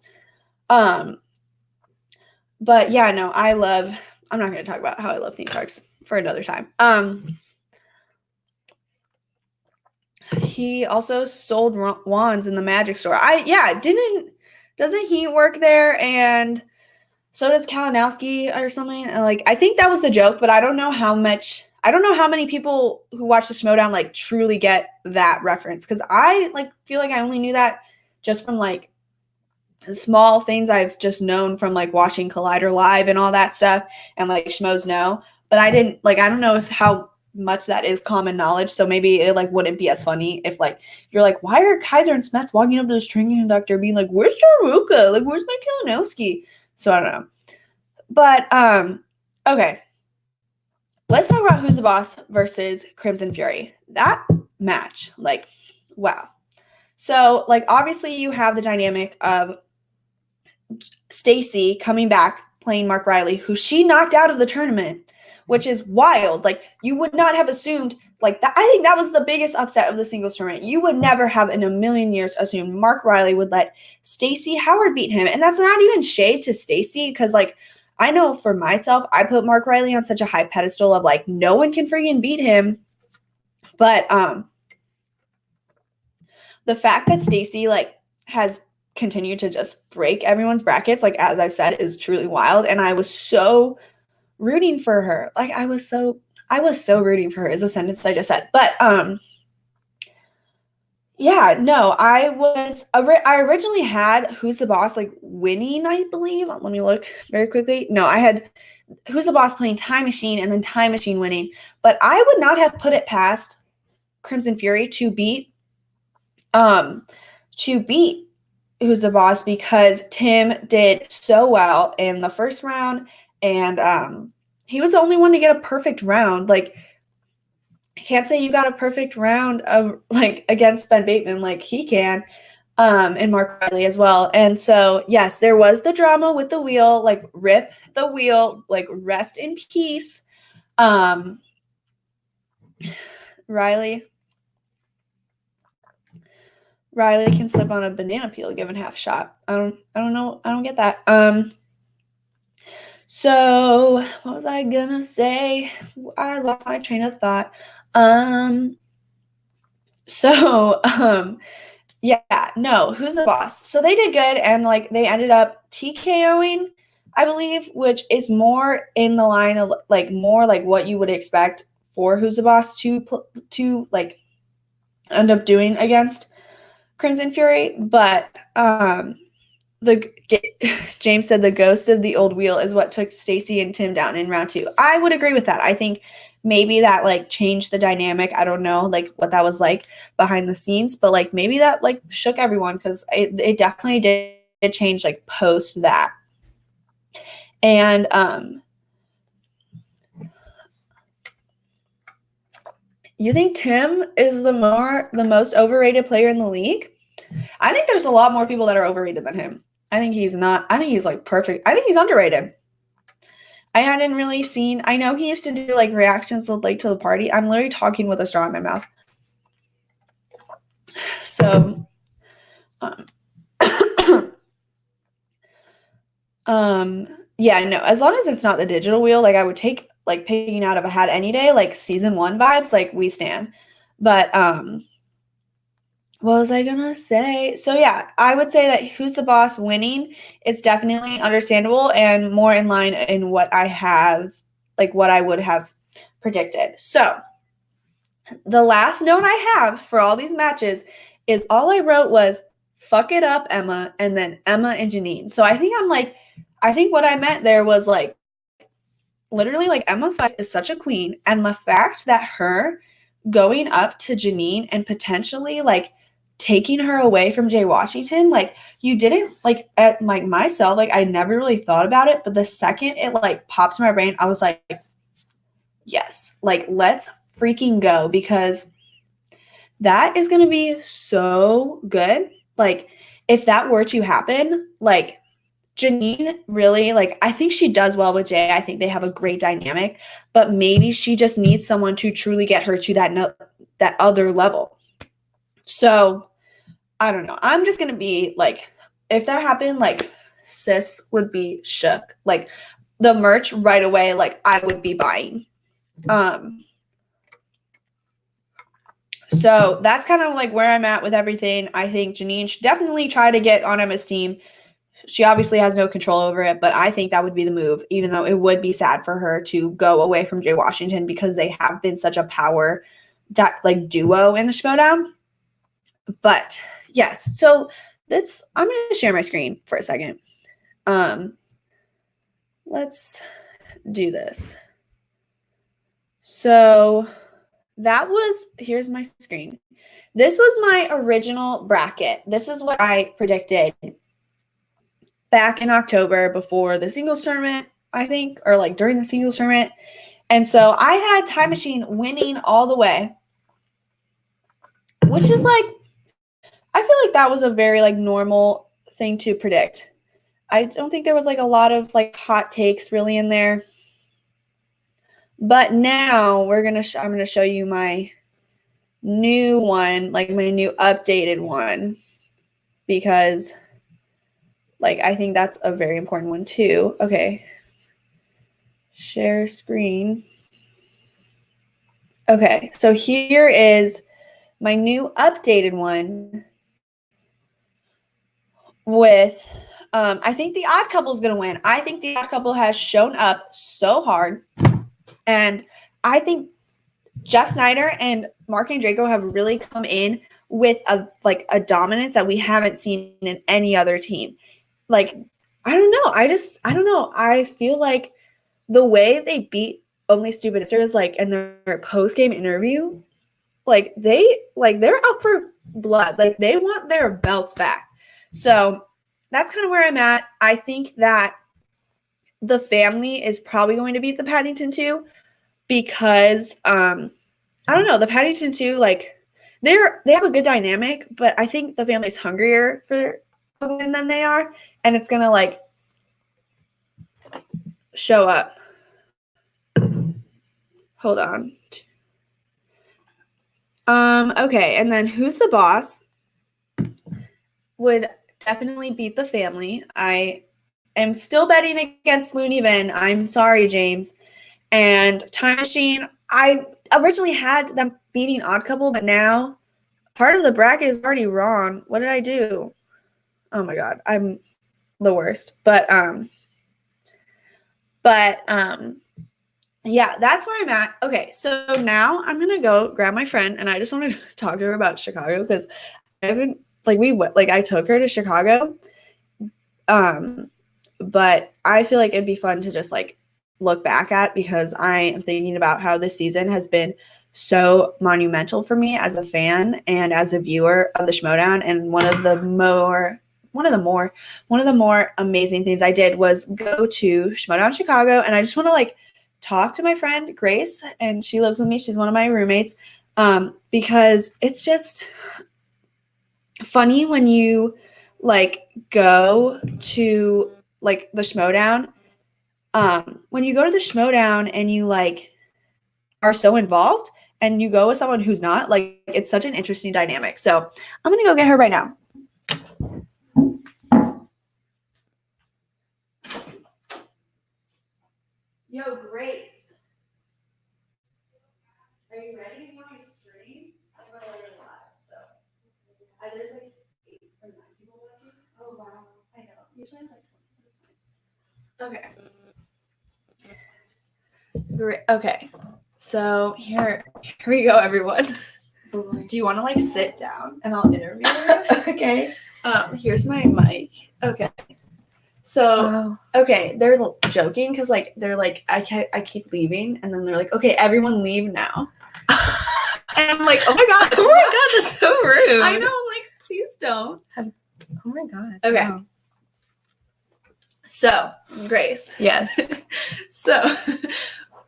But yeah, no, I'm not going to talk about how I love theme parks for another time. He also sold wands in the magic store. Doesn't he work there? And so does Kalinowski or something. And like, I think that was the joke, but I don't know how many people who watch the Schmoedown like truly get that reference. Cause I like feel like I only knew that just from like small things I've just known from like watching Collider Live and all that stuff and like Schmoes know, but I don't know if how much that is common knowledge, so maybe it like wouldn't be as funny if like you're like, why are Kaiser and Smets walking up to this train conductor being like, where's Jaruka? Like, where's my Kalinowski? So I don't know. But okay. Let's talk about Who's the Boss versus Crimson Fury. That match, like, wow. So like obviously you have the dynamic of Stacy coming back playing Mark Riley, who she knocked out of the tournament, which is wild. Like you would not have assumed like that. I think that was the biggest upset of the singles tournament. You would never have in a million years assumed Mark Riley would let Stacy Howard beat him. And that's not even shade to Stacy because like I know for myself, I put Mark Riley on such a high pedestal of like no one can freaking beat him. But the fact that Stacy like has continued to just break everyone's brackets, like as I've said, is truly wild. And I was so rooting for her. Like I was so rooting for her is a sentence I just said. But yeah, no, I originally had Who's the Boss like winning, I believe. Let me look very quickly. No, I had Who's the Boss playing Time Machine and then Time Machine winning. But I would not have put it past Crimson Fury to beat Who's the Boss because Tim did so well in the first round and he was the only one to get a perfect round. Like I can't say you got a perfect round of like against Ben Bateman like he can and Mark Riley as well. And so yes, there was the drama with the wheel, like rip the wheel, like rest in peace. Riley can slip on a banana peel given half a shot. I don't know. I don't get that. So what was I gonna say? I lost my train of thought. Yeah, no, Who's the Boss? So they did good and like they ended up TKOing, I believe, which is more in the line of like more like what you would expect for Who's the Boss to like end up doing against Crimson Fury, but James said the ghost of the old wheel is what took Stacy and Tim down in round 2. I would agree with that. I think maybe that like changed the dynamic. I don't know like what that was like behind the scenes, but like maybe that like shook everyone because it definitely did change like post that. And you think Tim is the most overrated player in the league? I think there's a lot more people that are overrated than him. I think he's not. I think he's like perfect. I think he's underrated. I hadn't really seen. I know he used to do like reactions with Late to the Party. I'm literally talking with a straw in my mouth. So, yeah, no, as long as it's not the digital wheel, like I would take like picking out if I had any day, like season 1 vibes, like we stand. But what was I gonna say? So yeah, I would say that Who's the Boss winning is definitely understandable and more in line in what I have, like what I would have predicted. So the last note I have for all these matches is all I wrote was fuck it up, Emma, and then Emma and Janine. So I think what I meant there was like literally like Emma Fife is such a queen, and the fact that her going up to Janine and potentially like taking her away from Jay Washington, like you didn't like at like myself, like I never really thought about it, but the second it like popped in my brain, I was like, yes, like let's freaking go, because that is going to be so good. Like if that were to happen, like Janine really, like, I think she does well with Jay. I think they have a great dynamic, but maybe she just needs someone to truly get her to that other level. So I don't know. I'm just going to be like, if that happened, like sis would be shook. Like the merch right away, like I would be buying. So that's kind of like where I'm at with everything. I think Janine should definitely try to get on Emma's team. She obviously has no control over it, but I think that would be the move, even though it would be sad for her to go away from Jay Washington because they have been such a power like duo in the Schmoedown. But yes, so this I'm going to share my screen for a second. Let's do this. So here's my screen. This was my original bracket. This is what I predicted back in October before the singles tournament, I think, or like during the singles tournament. And so I had Time Machine winning all the way, which is like, I feel like that was a very like normal thing to predict. I don't think there was like a lot of like hot takes really in there. But now I'm going to show you my new one, like my new updated one, because like I think that's a very important one too. Okay. Share screen. Okay, so here is my new updated one with I think the Odd Couple is going to win. I think the Odd Couple has shown up so hard, and I think Jeff Snyder and Mark and Draco have really come in with a dominance that we haven't seen in any other team. Like, I don't know. I don't know. I feel like the way they beat Only Stupid Sisters, like in their post-game interview, like they're out for blood. Like they want their belts back. So that's kind of where I'm at. I think that the family is probably going to beat the Paddington 2 because I don't know, the Paddington 2, like they have a good dynamic, but I think the family's hungrier for a win than they are, and it's gonna like show up. Hold on. Okay, and then Who's the Boss would definitely beat the family. I am still betting against Looney Bin. I'm sorry, James. And Time Machine, I originally had them beating Odd Couple, but now part of the bracket is already wrong. What did I do? Oh my god, I'm the worst. But yeah, that's where I'm at. Okay, so now I'm gonna go grab my friend, and I just want to talk to her about Chicago because I haven't I took her to Chicago, but I feel like it'd be fun to just like look back at, because I am thinking about how this season has been so monumental for me as a fan and as a viewer of the Schmoedown. And one of the more amazing things I did was go to Schmoedown Chicago, and I just want to like talk to my friend Grace, and she lives with me. She's one of my roommates, because it's just funny when you like go to like the Schmoedown. When you go to the Schmoedown and you like are so involved, and you go with someone who's not, like, it's such an interesting dynamic. So I'm gonna go get her right now. Yo, Grace. Are you ready? You want me to stream? I'm really live, so there's like 8 or 9 people watching. Oh wow, I know. Usually I'm like 20. Okay. Great. Okay. So here we go, everyone. Do you want to like sit down and I'll interview you? Okay. Here's my mic. Okay. So Wow. okay, they're joking because like they're like I keep leaving, and then they're like, okay, everyone leave now. And I'm like, oh my god, Oh my god, that's so rude. I know, I'm like, please don't. Oh my god. Okay. Wow. So Grace. Yes. So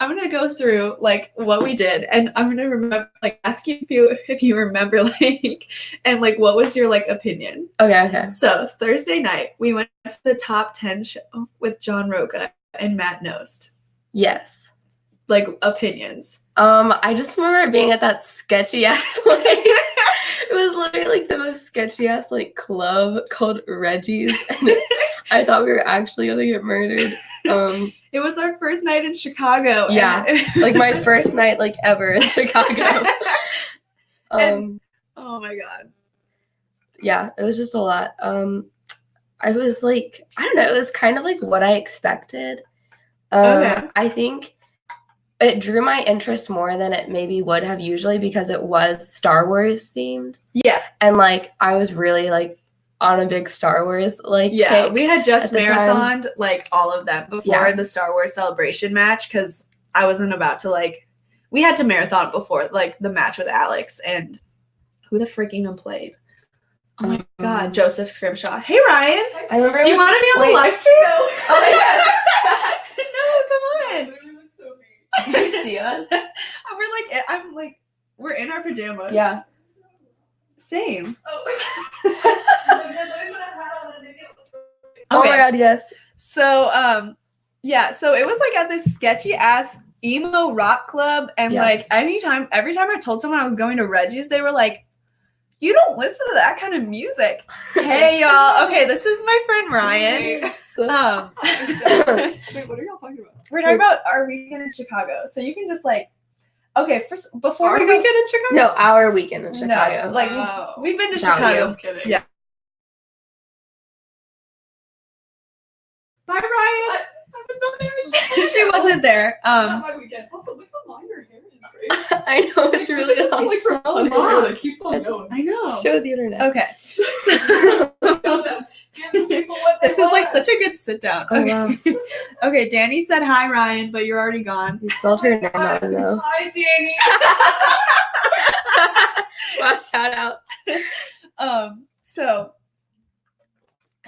I'm gonna go through like what we did, and I'm gonna remember like ask you if you remember like and like what was your like opinion. Okay. So Thursday night we went to the top 10 show with John Roca and Matt Nost. Yes. Like opinions. I just remember being at that sketchy ass place. It was literally like the most sketchy ass like club called Reggie's, and I thought we were actually gonna get murdered. It was our first night in Chicago. Yeah, like my first night like ever in Chicago. And, oh my god. Yeah, it was just a lot. I was like, I don't know, it was kind of like what I expected. Okay. I think it drew my interest more than it maybe would have usually because it was Star Wars themed. Yeah. And like I was really like on a big Star Wars like kick We had just at the time. marathoned like all of them before Yeah. the Star Wars Celebration match because I wasn't about to like we had to marathon before like the match with Alex, and who the freaking even played? Oh my god, Joseph Scrimshaw. Hey Ryan. I remember. Do you want to be on the live stream? Oh my No, come on. god! Did you see us? I'm like we're in our pajamas. Yeah. Same. Oh Okay. my god, yes. So yeah, so it was like at this sketchy ass emo rock club, and Yeah. like every time I told someone I was going to Reggie's, they were like, you don't listen to that kind of music. Hey y'all. Okay, this is my friend Ryan. Wait, what are y'all talking about? We're talking about our weekend in Chicago. So you can just like before Our we weekend in Chicago? No, our weekend in Chicago. No, like Oh. we've been to Without Chicago. you. Just kidding. Yeah. Bye Ryan. I was not there. She wasn't there. Not my weekend. Also, look how long your hair is, Grace. I know it's really It's long. like so from long. that keeps on going. I know. Show the internet. Okay. So Give people what they this is like want. such a good sit down. Oh, Okay. wow. Okay, Danny said hi Ryan, but you're already gone. You spelled her name Hi, wrong though. Hi, Danny. Wow, shout out.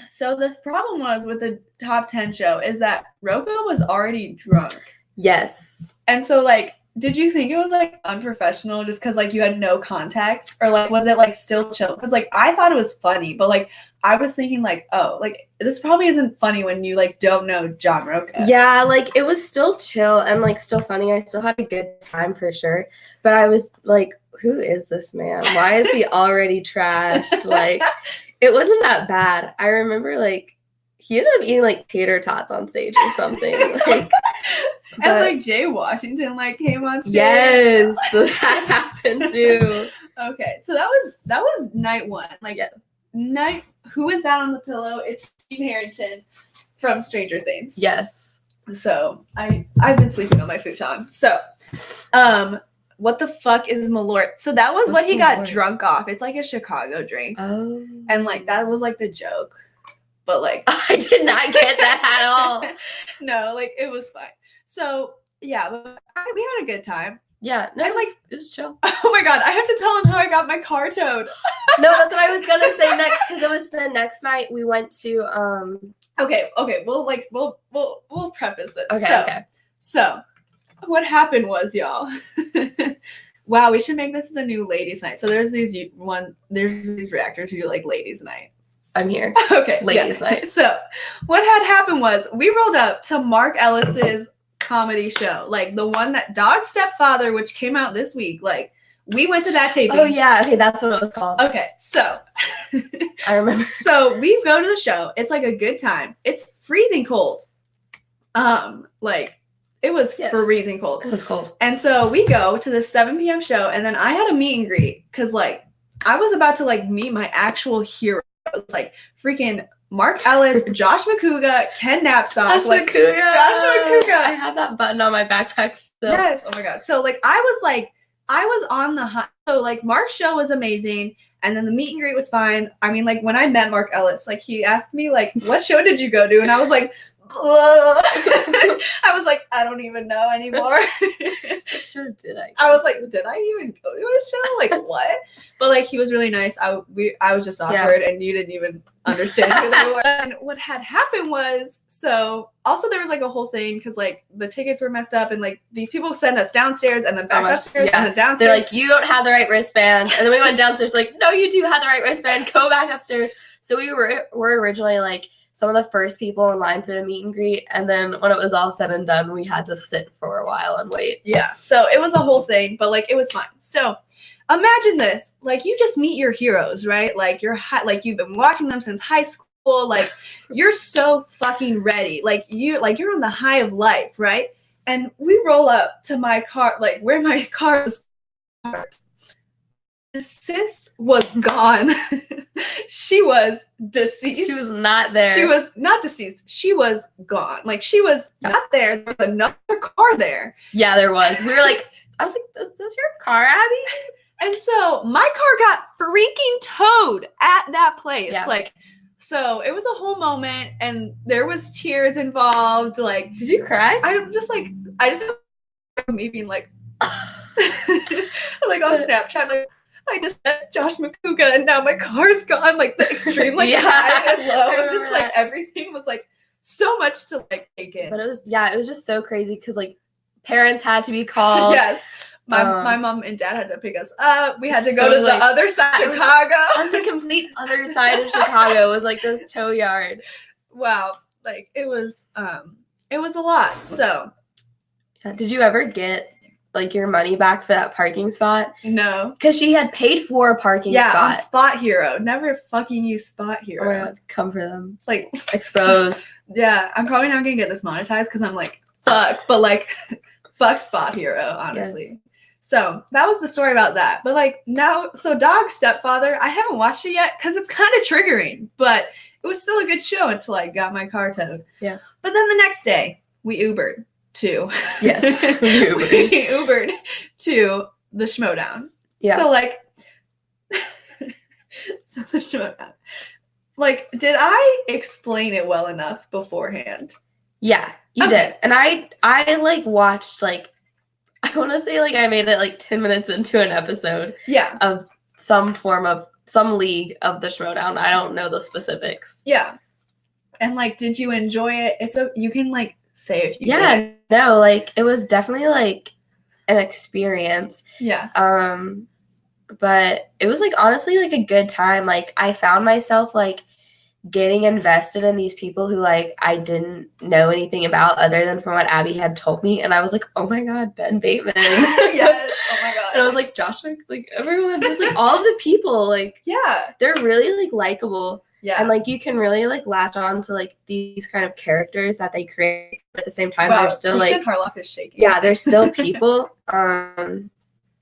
So the problem was with the top 10 show is that Roca was already drunk. Yes. And so like, did you think it was like unprofessional just because like you had no context, or like was it like still chill? Because like I thought it was funny, but like I was thinking like, oh, like this probably isn't funny when you like don't know John Roca. Yeah, like it was still chill and like still funny. I still had a good time for sure. But I was like, who is this man? Why is he already trashed? Like, it wasn't that bad. I remember like he ended up eating like tater tots on stage or something. Like, And like Jay Washington like came on stage. yes, that happened too. Okay, so that was night one. Like Yeah. who is that on the pillow? It's Steve Harrington from Stranger Things. Yes. So I've been sleeping on my futon. So what the fuck is Malort? So that was what What's he got Malort? drunk off. It's like a Chicago drink. Oh. And like that was like the joke. But like I did not get that at all. No, like it was fine. So yeah, but we had a good time. Yeah, no, I it was chill. Oh my god, I have to tell him how I got my car towed. No, that's what I was gonna say next because it was the next night we went to Okay, we'll preface this. Okay. So what happened was, y'all. Wow, we should make this the new ladies' night. So there's these reactors who do like ladies' night. I'm here. Okay, Ladies' night. So what had happened was we rolled up to Mark Ellis's comedy show. Like the one that Dog Stepfather, which came out this week. Like we went to that taping. Oh yeah, okay, that's what it was called. Okay, so I remember. So we go to the show. It's like a good time. It's freezing cold. Like it was freezing cold. It was cold. And so we go to the 7 p.m. show, and then I had a meet and greet because like I was about to like meet my actual heroes, like freaking Mark Ellis, Josh McCouga, Ken Knapsack, Josh like McCouga. Josh McCouga. I have that button on my backpack still. Yes. Oh my god. So like I was on the high. So like Mark's show was amazing, and then the meet and greet was fine. I mean, like when I met Mark Ellis, like he asked me like, "What show did you go to?" And I was like, I was like, I don't even know anymore. What show did I? I was like, did I even go to a show? Like what? But like he was really nice. I was just awkward, and you didn't even understand who they were. And what had happened was, so also there was like a whole thing because like the tickets were messed up, and like these people sent us downstairs and then back upstairs and then downstairs. They're like, you don't have the right wristband, and then we went downstairs. Like, no, you do have the right wristband. Go back upstairs. So we were originally like some of the first people in line for the meet and greet, and then when it was all said and done, we had to sit for a while and wait. Yeah, so it was a whole thing, but like it was fine. So imagine this, like you just meet your heroes, right? Like like you've been watching them since high school, like you're so fucking ready, like you're on the high of life, right? And we roll up to my car, like where my car was parked. Sis was gone. She was deceased. She was not there. She was not deceased. She was gone. Like she was not there. There was another car there. Yeah, there was. We were like, I was like, is this your car, Abby? And so my car got freaking towed at that place. Yeah. Like, so it was a whole moment, and there was tears involved. Like, Did you cry? I just have me being like, like on Snapchat, like. I just met Josh McCouga, and now my car's gone. Like the extreme, like high and low, and just like everything was like so much to like take in. But it was just so crazy because like parents had to be called. Yes, my mom and dad had to pick us up. We had to go to like, the other side of Chicago. On the complete other side of Chicago was like this tow yard. Wow, like it was a lot. So, did you ever get like your money back for that parking spot? No, because she had paid for a parking spot. Yeah, on Spot Hero. Never fucking use Spot Hero. Oh my god, come for them. Like exposed. Yeah, I'm probably not gonna get this monetized because I'm like fuck, but like fuck Spot Hero, honestly. Yes. So that was the story about that. But like now, so Dog Stepfather, I haven't watched it yet because it's kind of triggering, but it was still a good show until I got my car towed. Yeah. But then the next day, we Ubered to yes, we Ubered to the Schmoedown. Yeah. So like, so the Schmoedown. Like, did I explain it well enough beforehand? Yeah, you did. And I like watched like, I want to say like I made it like 10 minutes into an episode. Yeah. Of some league of the Schmoedown. I don't know the specifics. Yeah. And like, did you enjoy it? You can like say if you did. No, like it was definitely like an experience. Yeah. But it was like honestly like a good time. Like I found myself like getting invested in these people who like I didn't know anything about other than from what Abby had told me, and I was like, oh my god, Ben Bateman. Yes. Oh my god. And I was like, Josh, like everyone, just like all of the people, like yeah, they're really like likable. Yeah. And like you can really like latch on to like these kind of characters that they create, but at the same time wow, they're still Christian like Harloff is shaking. Yeah, they're still people.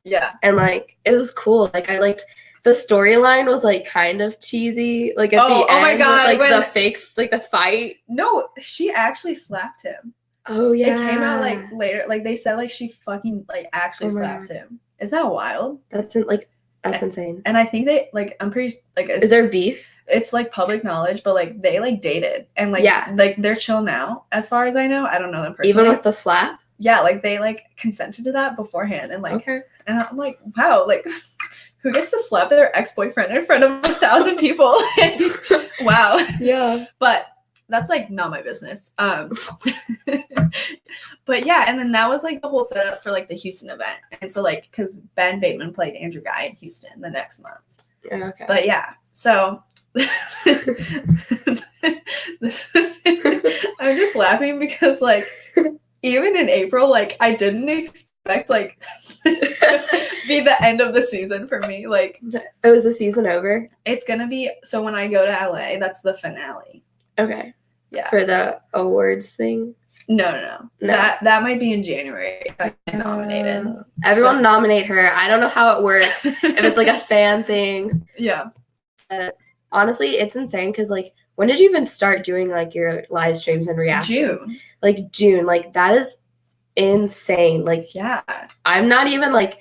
Yeah. And like it was cool. Like I liked the storyline was like kind of cheesy. Like at the end, oh my god, with, like the fake, like the fight. No, she actually slapped him. Oh yeah. It came out like later. Like they said, like she fucking like actually slapped him. Is that wild? That's insane. And I think they like I'm pretty like is there beef? It's like public knowledge, but like they like dated and like like they're chill now. As far as I know, I don't know them personally. Even with the slap. Yeah, like they like consented to that beforehand, and like okay. And I'm like, wow, like who gets to slap their ex-boyfriend in front of 1,000 people? Wow. Yeah. But that's like not my business. But yeah, and then that was like the whole setup for like the Houston event. And so like because Ben Bateman played Andrew Guy in Houston the next month. Okay. But yeah, so this is I'm just laughing because like even in April, like I didn't expect like this to be the end of the season for me. Like It was the season over? it's gonna be so when I go to LA, that's the finale. Okay. Yeah. For the awards thing? No. No. That might be in January if I get nominated. Everyone So- nominate her. I don't know how it works. If it's like a fan thing. Yeah. Honestly, it's insane because like when did you even start doing like your live streams and reactions? June. Like June. Like that is insane. Like Yeah. I'm not even like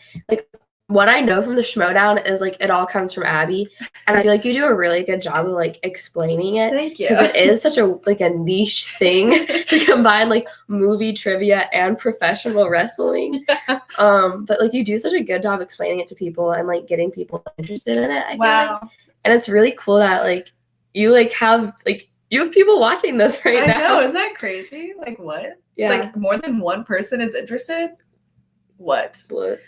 what I know from the Schmoedown is like it all comes from Abby, and I feel like you do a really good job of like explaining it Thank you. because it is such a like a niche thing to combine like movie trivia and professional wrestling. But like you do such a good job explaining it to people and like getting people interested in it. I feel like. Wow. And it's really cool that like you have people watching this right I now. know, isn't that crazy? Like what? Yeah. Like more than one person is interested? What? What?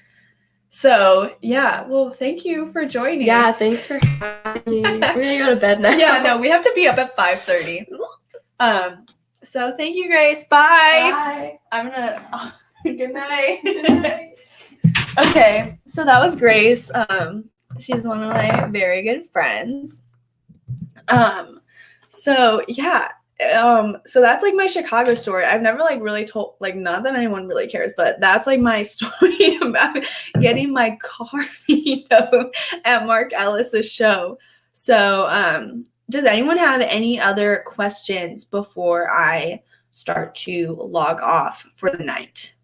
So yeah, well thank you for joining. Yeah, thanks for having me. We're gonna go to bed now. Yeah, no, we have to be up at 5:30. So thank you, Grace. Bye. Bye. I'm gonna good night. Okay, so that was Grace. She's one of my very good friends. So yeah, so that's like my Chicago story. I've never like really told, like, not that anyone really cares, but that's like my story about getting my car beat up at Mark Ellis's show. So does anyone have any other questions before I start to log off for the night?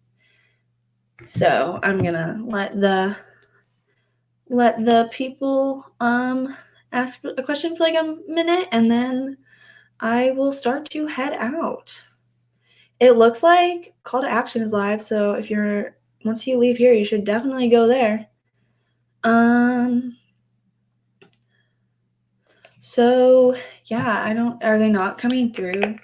So I'm gonna let the people ask a question for like a minute, and then I will start to head out. It looks like call to action is live, so if you're once you leave here, you should definitely go there. So yeah, are they not coming through?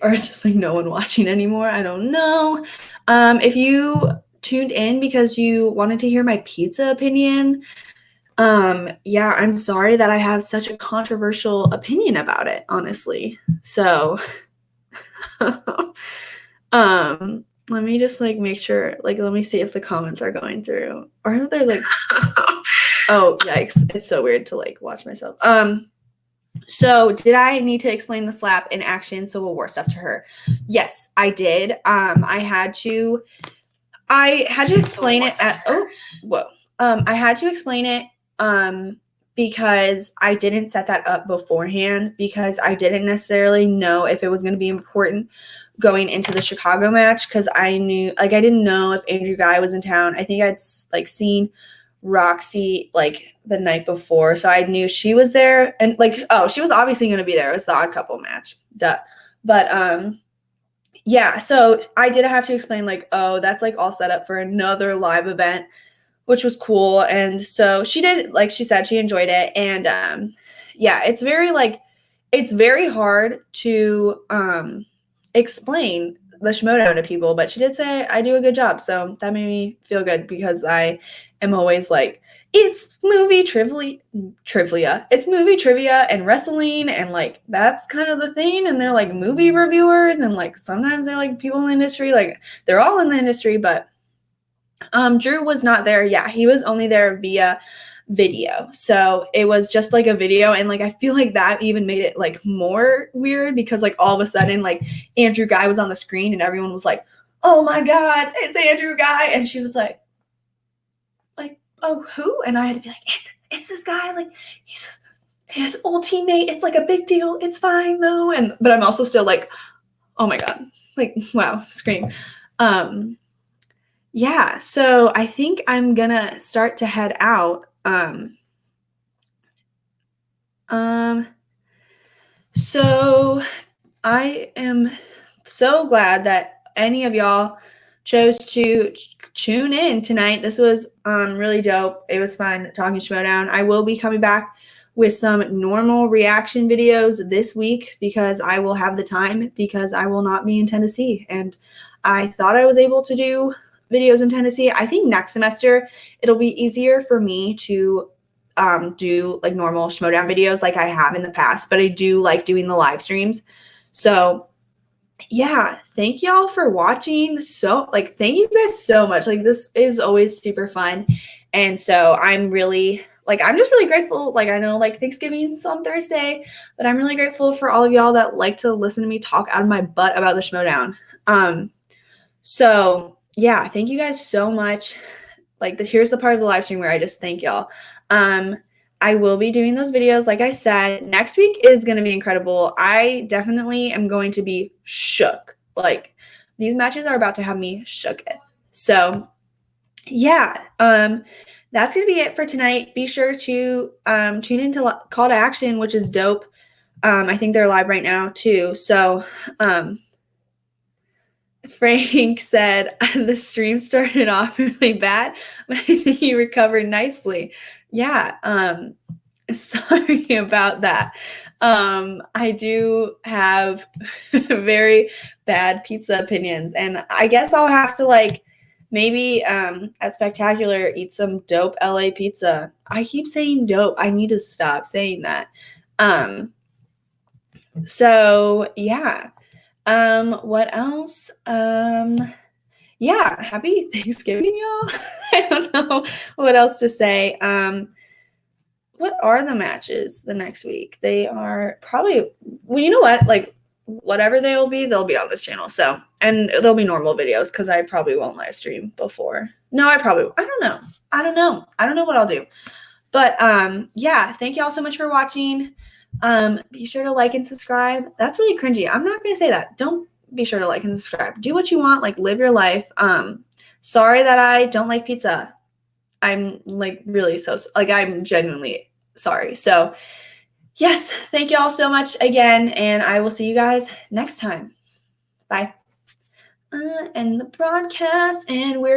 Or it's just like no one watching anymore? I don't know. If you tuned in because you wanted to hear my pizza opinion, yeah, I'm sorry that I have such a controversial opinion about it, honestly. So let me just like make sure, like let me see if the comments are going through. Or if there's like oh yikes, it's so weird to like watch myself. So did I need to explain the slap in action Civil War stuff to her? Yes, I did. I had to explain it at I had to explain it because I didn't set that up beforehand because I didn't necessarily know if it was going to be important going into the Chicago match because I didn't know if Andrew Guy was in town. I think I'd like seen Roxy like the night before, so I knew she was there, and like she was obviously going to be there. It was the Odd Couple match, duh. But yeah, so I did have to explain like, oh, that's like all set up for another live event, which was cool. And so she did, like she said, she enjoyed it. And yeah, it's very hard to explain the Schmoedown to people, but she did say I do a good job. So that made me feel good because I am always like, it's movie trivia. It's movie trivia and wrestling, and like that's kind of the thing. And they're like movie reviewers, and like sometimes they're like people in the industry, like they're all in the industry, but Drew was not there. Yeah, he was only there via video. So it was just like a video, and like I feel like that even made it like more weird because like all of a sudden like Andrew Guy was on the screen and everyone was like, oh my god, it's Andrew Guy, and she was like oh, who? And I had to be like, it's this guy, like he's his old teammate, it's like a big deal, it's fine though. But I'm also still like, oh my god, like wow, scream. Yeah, so I think I'm gonna start to head out. So I am so glad that any of y'all chose to tune in tonight. This was really dope. It was fun talking Schmoedown. I will be coming back with some normal reaction videos this week because I will have the time because I will not be in Tennessee. And I thought I was able to do videos in Tennessee. I think next semester it'll be easier for me to do like normal Schmoedown videos like I have in the past, but I do like doing the live streams. So yeah, thank y'all for watching. So like, thank you guys so much. Like, this is always super fun. And so I'm really like, I'm just really grateful. Like, I know like Thanksgiving's on Thursday, but I'm really grateful for all of y'all that like to listen to me talk out of my butt about the Schmoedown. So yeah, thank you guys so much. Like, here's the part of the live stream where I just thank y'all. I will be doing those videos. Like I said, next week is going to be incredible. I definitely am going to be shook. Like, these matches are about to have me shook. So yeah, that's going to be it for tonight. Be sure to tune into Call to Action, which is dope. I think they're live right now too. So Frank said the stream started off really bad, but I think he recovered nicely. Yeah, sorry about that. I do have very bad pizza opinions, and I guess I'll have to like maybe at Spectacular eat some dope LA pizza. I keep saying dope. I need to stop saying that. So yeah. What else? Yeah, happy Thanksgiving, y'all. I don't know what else to say. What are the matches the next week? They are probably, well, you know what? Like, whatever they'll be on this channel. So, and they'll be normal videos because I probably won't live stream before. No, I don't know. I don't know what I'll do. But yeah, thank y'all so much for watching. Be sure to like and subscribe. That's really cringy. I'm not going to say that. Don't be sure to like and subscribe. Do what you want. Like, live your life. Sorry that I don't like pizza. I'm like really like, I'm genuinely sorry. So yes, thank y'all so much again. And I will see you guys next time. Bye. End the broadcast, and we're